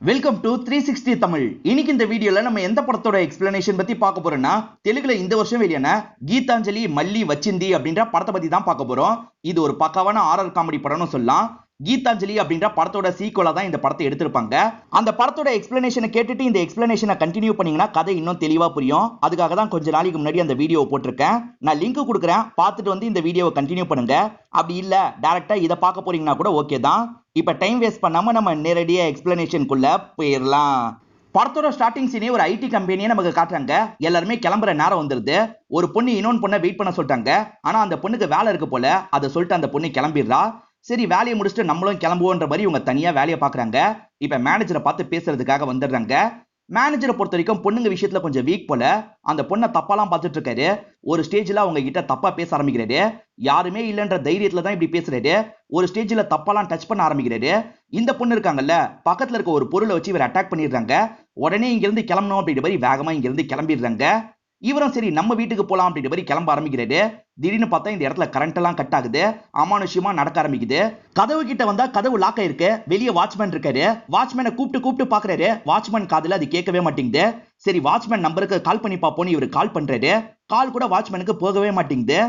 Welcome to 360 Tamil. இன்னைக்கு இந்த வீடியோல நம்ம எந்த படத்தோட எக்ஸ்பிளனேஷன் பத்தி பார்க்க போறோம்னா, தெலுங்குல இந்த வருஷம் வெளியான கீதாஞ்சலி மல்லி வச்சிந்தி அப்படின்ற படத்தை பத்தி தான் பார்க்க போறோம். இது ஒரு பக்காவான ஹாரர் காமெடி படம்னு சொல்லலாம். கீதாஞ்சலி அப்படின்ற படத்தோட சீக்வலா தான் இந்த படத்தை எடுத்திருப்பாங்க. அந்த படத்தோட எக்ஸ்பிளனேஷனை கேட்டுட்டு இந்த எக்ஸ்பிளனேஷனை கண்டினியூ பண்ணீங்கன்னா கதை இன்னும் தெளிவா புரியும். அதுக்காக தான் கொஞ்ச நாளைக்கு முன்னாடி அந்த வீடியோவை போட்டிருக்கேன். நான் லிங்க் கொடுக்குறேன், பார்த்துட்டு வந்து இந்த வீடியோவை கண்டினியூ பண்ணுங்க. அப்படி இல்ல டைரக்டா இதை பார்க்க போறீங்கன்னா கூட ஓகே தான். இப்ப டைம் வேஸ்ட் பண்ணாம நம்ம நேரடியா எக்ஸ்பிளனேஷனுக்குள்ள போயிடலாம். படத்தோட ஸ்டார்டிங் சீனே ஒரு ஐடி கம்பெனியை நமக்கு காட்டுறாங்க. எல்லாருமே கிளம்புற நேரம் வந்துருது. ஒரு பொண்ணு இன்னொன்று பொண்ணை வெயிட் பண்ண சொல்லிட்டாங்க. ஆனா அந்த பொண்ணுக்கு வேலை இருக்கு போல. அதை சொல்லிட்டு அந்த பொண்ணு கிளம்பிடுறா. சரி வேலையை முடிச்சுட்டு நம்மளும் கிளம்புவோன்ற மாதிரி இவங்க தனியா வேலையை பாக்குறாங்க. இப்ப மேனேஜரை பார்த்து பேசுறதுக்காக வந்துடுறாங்க. மேனேஜரை பொறுத்த வரைக்கும் பொண்ணுங்க விஷயத்துல கொஞ்சம் வீக் போல. அந்த பொண்ணை தப்பாலாம் பார்த்துட்டு இருக்காரு. ஒரு ஸ்டேஜ்ல அவங்க கிட்ட தப்பா பேச ஆரம்பிக்கிறாரு. யாருமே இல்லைன்ற தைரியத்துல தான் இப்படி பேசுறாரு. ஒரு ஸ்டேஜ்ல தப்பாலாம் டச் பண்ண ஆரம்பிக்கிறாரு. இந்த பொண்ணு இருக்காங்கல்ல, பக்கத்துல இருக்க ஒரு பொருளை வச்சு இவர் அட்டாக் பண்ணிடுறாங்க. உடனே இங்க இருந்து கிளம்பணும் அப்படின்ற மாதிரி வேகமா இங்க இருந்து கிளம்பிடுறாங்க. இவரும் சரி நம்ம வீட்டுக்கு போலாம் அப்படின்ற மாதிரி கிளம்ப ஆரம்பிக்கிறாரு. திடீர்னு பார்த்தா இந்த இடத்துல கரண்ட் எல்லாம் கட் ஆகுது. அமானுஷ்யமா நடக்க ஆரம்பிக்குது. கதவு கிட்ட வந்தா கதவு லாக் ஆயிருக்கு. வெளியே வாட்ச்மேன் இருக்காரு. வாட்ச்மேனை கூப்பிட்டு பாக்குறாரு. வாட்ச்மேன் காதுல அது கேட்கவே மாட்டேங்குது. சரி வாட்ச்மேன் நம்பருக்கு கால் பண்ணி பார்ப்போம்னு இவர் கால் பண்றாரு. கால் கூட வாட்ச்மேனுக்கு போகவே மாட்டேங்குது.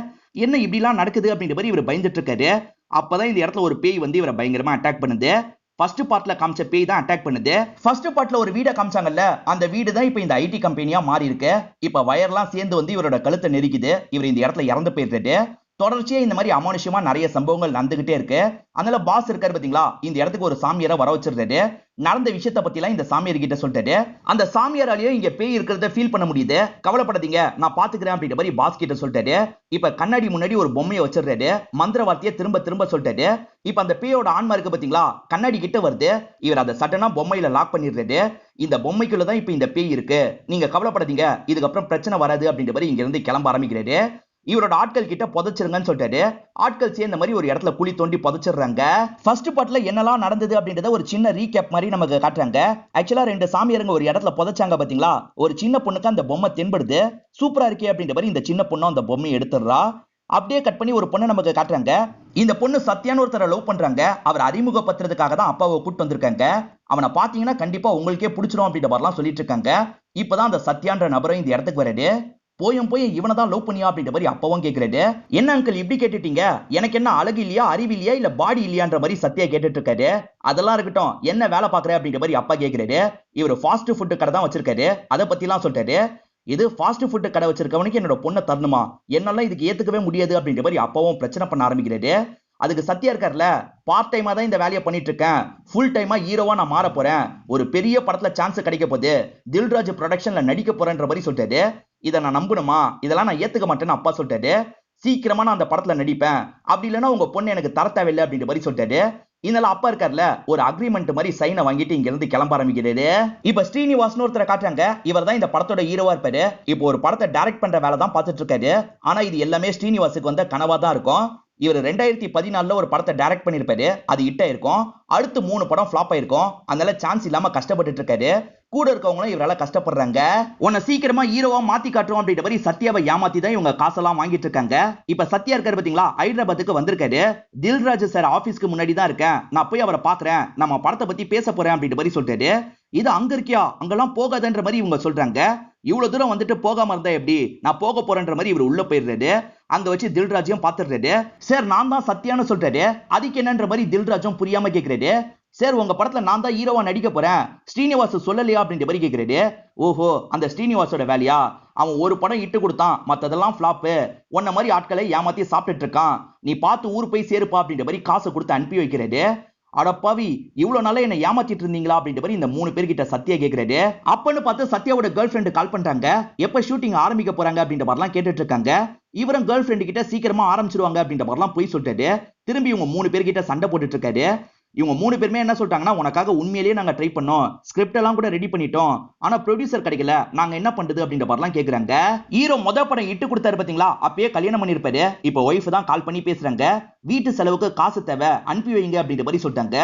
என்ன இப்படிலாம் நடக்குது அப்படின்ற மாதிரி இவர் பயந்துட்டு இருக்காரு. அப்பதான் இந்த இடத்துல ஒரு பேய் வந்து இவரை பயங்கரமா அட்டாக் பண்ணுது. ஃபர்ஸ்ட் பார்ட்ல காமிச்ச பேய் தான் அட்டாக் பண்ணுது. ஃபர்ஸ்ட் பார்ட்ல ஒரு வீட காமிச்சாங்கல்ல, அந்த வீடு தான் இப்போ இந்த ஐடி கம்பெனியா மாறி இருக்கு. இப்ப வயர்லாம் சேர்ந்து வந்து இவரோட கழுத்தை நெரிக்குது. இவர் இந்த இடத்துல இறந்து போயிடுறாரு. தொடர்ச்சியா இந்த மாதிரி அமானுஷ்யமா நிறைய சம்பவங்கள் நடந்துகிட்டே இருக்கு. அதனால பாஸ் இருக்காரு பாத்தீங்களா, இந்த இடத்துக்கு ஒரு சாமியாரை வர வச்சிருக்காரு. நடந்த விஷயத்த பத்தி எல்லாம் இந்த சாமியார் கிட்ட சொல்லிட்டாரு. அந்த சாமியாராலேயும் இங்க பேய் இருக்கிறத ஃபீல் பண்ண முடியுது. கவலைப்படாதீங்க, நான் பாத்துக்கிறேன் அப்படின்ற மாதிரி பாஸ் கிட்ட சொல்லிட்டாரு. இப்ப கண்ணாடி முன்னாடி ஒரு பொம்மையை வச்சிருக்காரு. மந்திர வார்த்தையை திரும்ப சொல்லிட்டாரு. இப்ப அந்த பேயோட ஆன்மா இருக்கு பாத்தீங்களா, கண்ணாடி கிட்ட வருது. இவர் அதை சட்டனா பொம்மையில லாக் பண்ணிடுறாரு. இந்த பொம்மைக்குள்ளதான் இப்ப இந்த பேய் இருக்கு. நீங்க கவலைப்படாதீங்க, இதுக்கப்புறம் பிரச்சனை வராது அப்படின்ற மாதிரி இங்க இருந்து கிளம்ப ஆரம்பிக்கிறாரு. இவரோட ஆட்கள் கிட்ட புதைச்சிருங்கன்னு சொல்லிட்டாரு. ஆட்கள் சேர்ந்த மாதிரி ஒரு இடத்துல குழி தோண்டி புதைச்சிடுறாங்க. ஃபர்ஸ்ட் பார்ட்ல என்னெல்லாம் நடந்தது அப்படின்றத ஒரு சின்ன ரீகேப் மாதிரி நமக்கு காட்டுறாங்க. ஆக்சுவலா ரெண்டு சாமியாருங்க ஒரு இடத்துல புதைச்சாங்க பாத்தீங்களா, ஒரு சின்ன பொண்ணுக்கு அந்த பொம்மை தென்படுது. சூப்பரா இருக்கே அப்படின்ற மாதிரி இந்த சின்ன பொண்ணும் அந்த பொம்மையை எடுத்துடுறா. அப்படியே கட் பண்ணி ஒரு பொண்ணை நமக்கு காட்டுறாங்க. இந்த பொண்ணு சத்யான்னு ஒருத்தரை லவ் பண்றாங்க. அவர் அறிமுகப்படுத்துறதுக்காக தான் அப்பாவை கூட்டு வந்திருக்காங்க. அவனை பாத்தீங்கன்னா கண்டிப்பா உங்களுக்கே பிடிச்சிடும் அப்படின்ற மாதிரிலாம் சொல்லிட்டு இருக்காங்க. இப்பதான் அந்த சத்யான்ற நபரும் இந்த இடத்துக்கு வராரு. போயும் இவனை தான் லவ் பண்ணியா அப்படின்ற மாதிரி அப்பவும் கேட்கிறாரு. என்ன அங்கிள் இப்படி கேட்டுட்டீங்க, எனக்கு என்ன அழகு இல்லையா, அறிவு இல்லையா, இல்ல பாடி இல்லையான்ற மாதிரி சத்யா கேட்டுட்டு இருக்காரு. அதெல்லாம் இருக்கட்டும், என்ன வேலை பாக்குற அப்படின்ற மாதிரி அப்பா கேட்கிறாரு. இவர் ஃபாஸ்ட் ஃபுட் கடை தான் வச்சிருக்காரு. அதை பத்தி எல்லாம் சொல்லிட்டாரு. இது ஃபாஸ்ட் ஃபுட் கடை வச்சிருக்கவனுக்கு என்னோட பொண்ணை தரணுமா, என்னால இதுக்கு ஏத்துக்கவே முடியாது அப்படின்ற மாதிரி அப்பாவும் பிரச்சனை பண்ண ஆரம்பிக்கிறாரு. அதுக்கு சத்யா இருக்கார்ல, பார்ட் டைமா தான் இந்த வேலையை பண்ணிட்டு இருக்கேன், ஃபுல் டைமா ஹீரோவா நான் மாற போறேன், ஒரு பெரிய படத்துல சான்ஸ் கிடைக்க போகுது, தில்ராஜ் ப்ரொடக்ஷன்ல நடிக்க போறேன்ற மாதிரி சொல்லிட்டாரு. இதை நான் நம்பணுமா, இதெல்லாம் நான் ஏத்துக்க மாட்டேன்னு அப்பா சொல்லிட்டாரு. சீக்கிரமா நான் அந்த படத்துல நடிப்பேன், அப்படி இல்லைன்னா உங்க பொண்ணு எனக்கு தர தேவையில்லை அப்படின்ற மாதிரி சொல்லிட்டாரு. இதனால அப்பா இருக்கார்ல, ஒரு அக்ரிமெண்ட் மாதிரி சைனை வாங்கிட்டு இங்க இருந்து கிளம்ப ஆரம்பிக்கிறாரு. இப்ப ஸ்ரீனிவாசன் ஒருத்தரை காட்டுறாங்க. இவர் தான் இந்த படத்தோட ஹீரோவா இருப்பாரு. இப்போ ஒரு படத்தை டைரக்ட் பண்ற வேலை தான் பார்த்துட்டு இருக்காரு. ஆனா இது எல்லாமே ஸ்ரீனிவாசுக்கு வந்த கனவா தான் இருக்கும். இவர் 2014 ஒரு படத்தை டைரக்ட் பண்ணிருப்பாரு. அது ஹிட் ஆயிருக்கும். அடுத்து 3 படம் ஃபிளாப் ஆயிருக்கும். அதனால சான்ஸ் இல்லாம கஷ்டப்பட்டு இருக்காரு. கூட இருக்கவங்களும் இவரால கஷ்டப்படுறாங்க. உன்னை சீக்கிரமா ஹீரோவா மாத்தி காட்டுறோம் அப்படின்ற மாதிரி சத்யாவை ஏமாத்தி தான் இவங்க காசெல்லாம் வாங்கிட்டு இருக்காங்க. இப்ப சத்யா இருக்காரு பாத்தீங்களா, ஹைதராபாத்துக்கு வந்திருக்காரு. தில்ராஜ் சார் ஆபீஸ்க்கு முன்னாடி தான் இருக்கேன், நான் போய் அவரை பாக்குறேன், நம்ம படத்தை பத்தி பேச போறேன் அப்படின்ற மாதிரி சொல்லிட்டாரு. இது அங்க இருக்கியா, அங்கெல்லாம் போகாதன்ற மாதிரி இவங்க சொல்றாங்க. இவ்வளவு தூரம் வந்துட்டு போகாம இருந்தா எப்படி, நான் போக போறேன்ற மாதிரி இவர் உள்ள போயிடுறாரு. அங்க வச்சு தில்ராஜையும் பாத்துடுறாரு. சார் நான் தான் சத்யான்னு சொல்றாரு. அதுக்கு என்னன்ற மாதிரி தில்ராஜும் புரியாம கேக்குறாரு. சார் உங்க படத்துல நான் தான் ஹீரோவா நடிக்க போறேன், ஸ்ரீனிவாஸ் சொல்லலையா அப்படின்ற மாதிரி கேக்குறாரு. ஓஹோ, அந்த ஸ்ரீனிவாசோட வேலையா, அவன் ஒரு படம் இட்டு கொடுத்தான், மத்ததெல்லாம் ஃபிளாப்பு, உன்ன மாதிரி ஆட்களை ஏமாத்தி சாப்பிட்டுட்டு இருக்கான், நீ பார்த்து ஊர் போய் சேருப்பா அப்படின்ற மாதிரி காசு கொடுத்து அனுப்பி வைக்கிறாரு. அடப்பாவி, இவ்வளவு நாளா என்ன ஏமாத்திட்டு இருந்தீங்களா அப்படின்ற மாதிரி இந்த 3 பேர்கிட்ட சத்யா கேக்குறாரு. அப்பன்னு பார்த்து சத்யாவோட கேர்ள் ஃபிரெண்ட் கால் பண்றாங்க. எப்ப ஷூட்டிங் ஆரம்பிக்க போறாங்க அப்படின்ற மாதிரிலாம் கேட்டுட்டு இருக்காங்க. இவரும் கேர்ள் ஃபிரெண்ட் கிட்ட சீக்கிரமா ஆரம்பிச்சிருவாங்க அப்படின்ற மாதிரிலாம் போய் சொல்லிட்டாரு. திரும்பி இவங்க 3 பேர்கிட்ட சண்டை போட்டுட்டு இருக்காரு. இவங்க 3 பேருமே என்ன சொல்லிட்டாங்கன்னா, உனக்காக உண்மையிலேயே நாங்க ட்ரை பண்ணோம், ஸ்கிரிப்ட் எல்லாம் கூட ரெடி பண்ணிட்டோம், ஆனா ப்ரொடியூசர் கிடைக்கல, நாங்க என்ன பண்றது அப்படின்ற மாதிரிலாம் கேக்குறாங்க. ஹீரோ மொத படம் இட்டு கொடுத்தாரு பாத்தீங்களா, அப்பயே கல்யாணம் பண்ணிருப்பாரு. இப்ப ஒய்ஃப் தான் கால் பண்ணி பேசுறாங்க. வீட்டு செலவுக்கு காசு தேவை, அனுப்பி வைங்க அப்படின்ற மாதிரி சொல்லிட்டாங்க.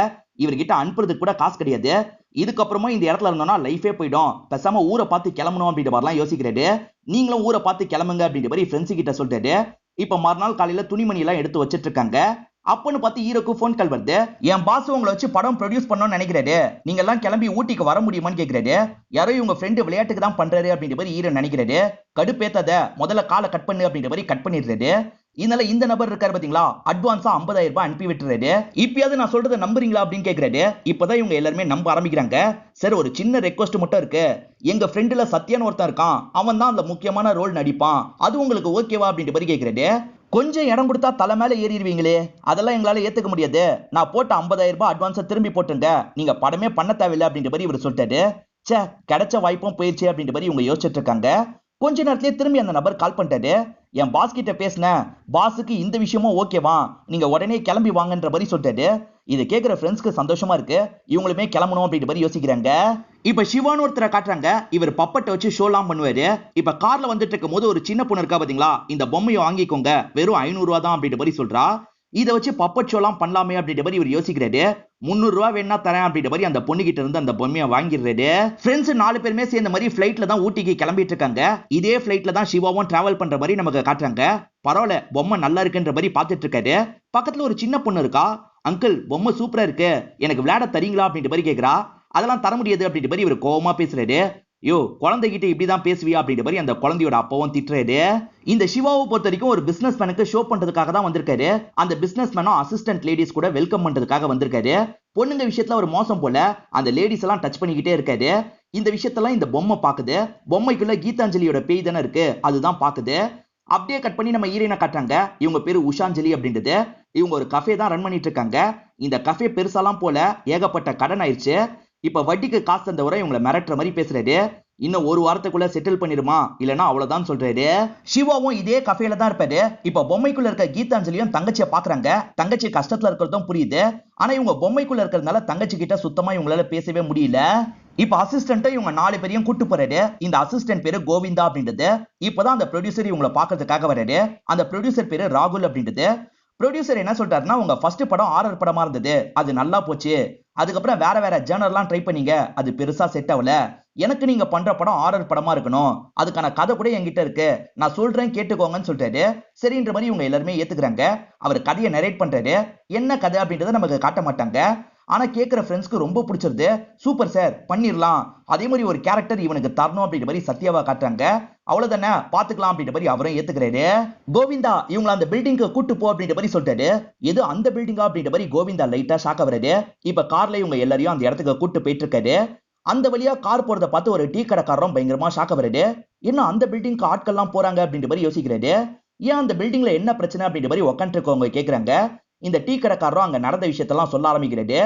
இவர்கிட்ட அனுப்புறதுக்கு கூட காசு கிடையாது. இதுக்கப்புறமா இந்த இடத்துல இருந்தோம்னா லைஃபே போயிடும், பேசாம ஊரை பார்த்து கிளம்பணும் அப்படின்ற மாதிரிலாம் யோசிக்கிறாரு. நீங்களும் ஊரை பார்த்து கிளம்புங்க அப்படின்ற மாதிரி ஃப்ரெண்ட்ஸ் கிட்ட சொல்லிட்டாரு. இப்ப மறுநாள் காலையில துணிமணி எல்லாம் எடுத்து வச்சிட்டு இருக்காங்க. அப்பன்னு பார்த்து ஹீரோக்கு போன் கால் வருது. என் பாஸ் உங்களை வச்சு படம் ப்ரொடியூஸ் பண்ணணும்னு நினைக்கிறாரு, நீங்க எல்லாம் கிளம்பி ஊட்டிக்கு வர முடியுமான்னு கேக்குறாரு. யாரோ இவங்க ஃப்ரெண்டு விளையாட்டுக்கு தான் பண்றாரு அப்படின்ற மாதிரி ஹீரோ நினைக்கிறாரு. கடுப்பேத்தாத, முதல்ல காலை கட் பண்ணு அப்படின்ற மாதிரி கட் பண்ணிடுறாரு. இதனால இந்த நபர் இருக்காரு பாத்தீங்களா, அட்வான்ஸா 50,000 ரூபாய் அனுப்பி விட்டுறாரு. இப்பயாவது நான் சொல்றதை நம்புறீங்களா அப்படின்னு கேக்குறாரு. இப்பதான் இவங்க எல்லாருமே நம்ப ஆரம்பிக்கிறாங்க. சார் ஒரு சின்ன ரெக்வஸ்ட் மட்டும் இருக்கு, எங்க ஃப்ரெண்டுல சத்யான்னு ஒருத்தன் இருக்கான், அவன் தான் அந்த முக்கியமான ரோல் நடிப்பான், அது உங்களுக்கு ஓகேவா அப்படின்ற மாதிரி கேக்குறாரு. கொஞ்சம் இடம் கொடுத்தா தலை மேல ஏறிடுவீங்களே, அதெல்லாம் எங்களால ஏத்துக்க முடியாது, நான் போட்ட 50,000 ரூபாய் அட்வான்ஸை திரும்பி போட்டுங்க, நீங்க படமே பண்ண தேவையில்லை அப்படின்ற மாதிரி இவர் சொல்லிட்டாரு. சே, கிடைச்ச வாய்ப்பும் போயிடுச்சு அப்படின்ற மாதிரி இவங்க யோசிச்சுட்டு இருக்காங்க. கொஞ்ச நேரத்திலே திரும்பி அந்த நபர் கால் பண்ணிட்டாரு. என் பாஸ் கிட்ட பேசினேன், பாஸுக்கு இந்த விஷயமும் ஓகேவா, நீங்க உடனே கிளம்பி வாங்கன்ற மாதிரி சொல்லிட்டாரு. இதை கேட்கிற ஃப்ரெண்ட்ஸ்க்கு சந்தோஷமா இருக்கு, இவங்களுமே கிளம்பணும் அப்படின்ற மாதிரி யோசிக்கிறாங்க. இப்ப சிவான்னு ஒருத்தரை காட்டுறாங்க. இவர் பப்பட்டை வச்சு ஷோலாம் பண்ணுவாரு. இப்ப கார்ல வந்துட்டு இருக்கும் போது ஒரு சின்ன பொண்ணு இருக்கா பாத்தீங்களா, இந்த பொம்மையை வாங்கிக்கோங்க, வெறும் 500 ரூபா தான் அப்படின்ற மாதிரி சொல்றா. இதை வச்சு பப்பட் ஷோலாம் பண்ணலாமே அப்படின்ற மாதிரி இவர் யோசிக்கிறாரு. 300 ரூபா வேணா தரேன் அப்படின்ற மாதிரி அந்த பொண்ணு கிட்ட இருந்து அந்த பொம்மையை வாங்கிடுறாரு. ஃப்ரெண்ட்ஸ் 4 பேருமே சேர்ந்த மாதிரி ஃபிளைட்ல தான் ஊட்டிக்கு கிளம்பிட்டு இருக்காங்க. இதே ஃபிளைட்ல தான் சிவாவும் டிராவல் பண்ற மாதிரி நமக்கு காட்டுறாங்க. பரவாயில்ல, பொம்மை நல்லா இருக்குன்ற மாதிரி பார்த்துட்டு இருக்காரு. பக்கத்துல ஒரு சின்ன பொண்ணு இருக்கா. அங்கிள், பொம்மை சூப்பரா இருக்கு, எனக்கு விளையாட தரீங்களா அப்படின்ற மாதிரி கேக்குறா. அதெல்லாம் தர முடியாது அப்படின்ற மாதிரி இவர் கோவமா பேசுறாரு. யோ, குழந்தைகிட்ட இப்படிதான் பேசுவியா அப்படின்ற மாதிரி அந்த குழந்தையோட அப்பாவும் திட்டுறாரு. இந்த சிவாவை பொறுத்த வரைக்கும் ஒரு பிசினஸ் மேனுக்கு ஷோ பண்றதுக்காக தான் வந்திருக்காரு. அந்த பிசினஸ் மேனும் அசிஸ்டன்ட் லேடிஸ் கூட வெல்கம் பண்றதுக்காக வந்திருக்காரு. பொண்ணுங்க விஷயத்துல ஒரு மோசம் போல அந்த லேடிஸ் எல்லாம் டச் பண்ணிக்கிட்டே இருக்காரு. இந்த விஷயத்தெல்லாம் இந்த பொம்மை பாக்குது. பொம்மைக்குள்ள கீதாஞ்சலியோட பேய் தானே இருக்கு, அதுதான் பாக்குது. அப்படியே கட் பண்ணி நம்ம ஹீரோயினை காட்டுறாங்க. இவங்க பேரு உஷாஞ்சலி அப்படின்றது. இவங்க ஒரு கஃபே தான் ரன் பண்ணிட்டு இருக்காங்க. இந்த கஃபே பெருசாலாம் போல, ஏகப்பட்ட கடன் ஆயிடுச்சு. இப்ப வட்டிக்கு காசு தந்தவரை இவங்களை மிரட்டுற மாதிரி பேசுறாரு. இன்னும் ஒரு வாரத்துக்குள்ள செட்டில் பண்ணிருமா, இல்லனா அவ்வளவுதான் சொல்றாரு. சிவாவும் இதே கஃபேல தான் இருப்பாரு. இப்ப பொம்மைக்குள்ள இருக்க கீதாஞ்சலியும் தங்கச்சியை பாக்குறாங்க. தங்கச்சி கஷ்டத்துல இருக்கிறதும் புரியுது. ஆனா இவங்க பொம்மைக்குள்ள இருக்கிறதுனால தங்கச்சி கிட்ட சுத்தமா இவங்களால பேசவே முடியல. இப்ப அசிஸ்டன்ட் இவங்க 4 பேரையும் கூட்டு போறாரு. இந்த அசிஸ்டன்ட் பேரு கோவிந்தா அப்படின்றது. இப்பதான் அந்த ப்ரொடியூசர் இவங்களை பாக்குறதுக்காக வராரு. அந்த ப்ரொடியூசர் பேரு ராகுல் அப்படின்றது. ப்ரொடியூசர் என்ன சொல்றாருன்னா, உங்க ஃபர்ஸ்ட் படம் ஆரர் படமா இருந்தது, அது நல்லா போச்சு. அதுக்கப்புறம் வேற வேற ஜேர்னர்லாம் ட்ரை பண்ணீங்க, அது பெருசா செட் ஆகல. எனக்கு நீங்க பண்ற படம் ஆரர் படமா இருக்கணும், அதுக்கான கதை கூட என்கிட்ட இருக்கு, நான் சொல்றேன் கேட்டுக்கோங்கன்னு சொல்றாரு. சரின்ற மாதிரி இவங்க எல்லாருமே ஏத்துக்கிறாங்க. அவர் கதையை நரேட் பண்றாரு. என்ன கதை அப்படின்றத நமக்கு காட்ட மாட்டாங்க. ஆனா கேட்கிற ஃப்ரெண்ட்ஸ்க்கு ரொம்ப பிடிச்சிருது. சூப்பர் சார், பண்ணிரலாம், அதே மாதிரி ஒரு கேரக்டர் இவனுக்கு தரணும் அப்படின்ற மாதிரி சத்யாவா காட்டுறாங்க. அவ்வளவுதானே, பாத்துக்கலாம் அப்படின்ற மாதிரி அவரும் ஏத்துக்கிறாரு. கோவிந்தா இவங்களை அந்த பில்டிங்க்கு கூட்டு போ அப்படின்ற மாதிரி சொல்லிட்டாரு. எது அந்த பில்டிங்கா அப்படின்ற மாதிரி கோவிந்தா லைட்டா ஷாக் ஆகுறாரு. இப்ப கார்ல இவங்க எல்லாரையும் அந்த இடத்துக்கு கூட்டு போயிட்டு இருக்காரு. அந்த வழியா கார் போறத பார்த்து ஒரு டீ கடைக்காரரும் பயங்கரமா ஷாக் ஆகுறாரு. என்ன அந்த பில்டிங்க்கு ஆட்கள்லாம் போறாங்க அப்படின்ற மாதிரி யோசிக்கிறாரு. ஏன் அந்த பில்டிங்ல என்ன பிரச்சனை அப்படின்ற மாதிரி உட்காந்து இருக்கவங்க கேக்குறாங்க. இந்த டீ கடைக்காரரும் அங்க நடந்த விஷயத்தெல்லாம் சொல்ல ஆரம்பிக்கிறாரு.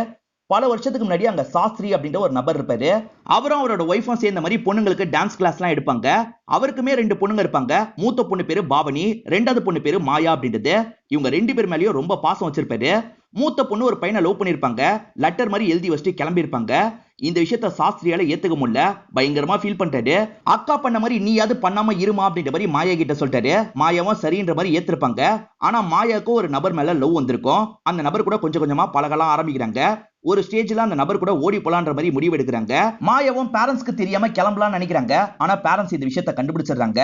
பல வருஷத்துக்கு முன்னாடி அங்க சாஸ்திரி அப்படின்ற ஒரு நபர் இருப்பாரு. அவரும் அவரோட ஒய்ஃபும் சேர்ந்த மாதிரி பொண்ணுங்களுக்கு டான்ஸ் கிளாஸ் எல்லாம் எடுப்பாங்க. அவருக்குமே 2 பொண்ணுங்க இருப்பாங்க. மூத்த பொண்ணு பேரு பாவனி, 2வது பொண்ணு பேரு மாயா அப்படின்றது. இவங்க 2 பேர் மேலயும் ரொம்ப பாசம் வச்சிருப்பாரு. மூத்த பொண்ணு ஒரு பையனை லவ் பண்ணிருப்பாங்க. லெட்டர் மாதிரி எழுதி வச்சுட்டு கிளம்பி இருப்பாங்க. இந்த விஷயத்த சாஸ்திரியால ஏத்துக்க முடியல. பயங்கரமா ஃபீல் பண்றாரு. அக்கா பண்ண மாதிரி நீயாவது பண்ணாம இருமா அப்படின்ற மாதிரி மாயா கிட்ட சொல்லிட்டாரு. மாயாவும் சரின்ற மாதிரி ஏத்திருப்பாங்க. ஆனா மாயாவுக்கும் ஒரு நபர் மேல லவ் வந்திருக்கும். அந்த நபர் கூட கொஞ்சம் கொஞ்சமா பழகலாம் ஆரம்பிக்கிறாங்க. ஒரு ஸ்டேஜ்ல அந்த நபர் கூட ஓடி போலான்ற மாதிரி முடிவு எடுக்கிறாங்க. மாயாவும் பேரண்ட்ஸ்க்கு தெரியாம கிளம்பலாம்னு நினைக்கிறாங்க. ஆனா பேரண்ட்ஸ் இந்த விஷயத்தை கண்டுபிடிச்சிடுறாங்க.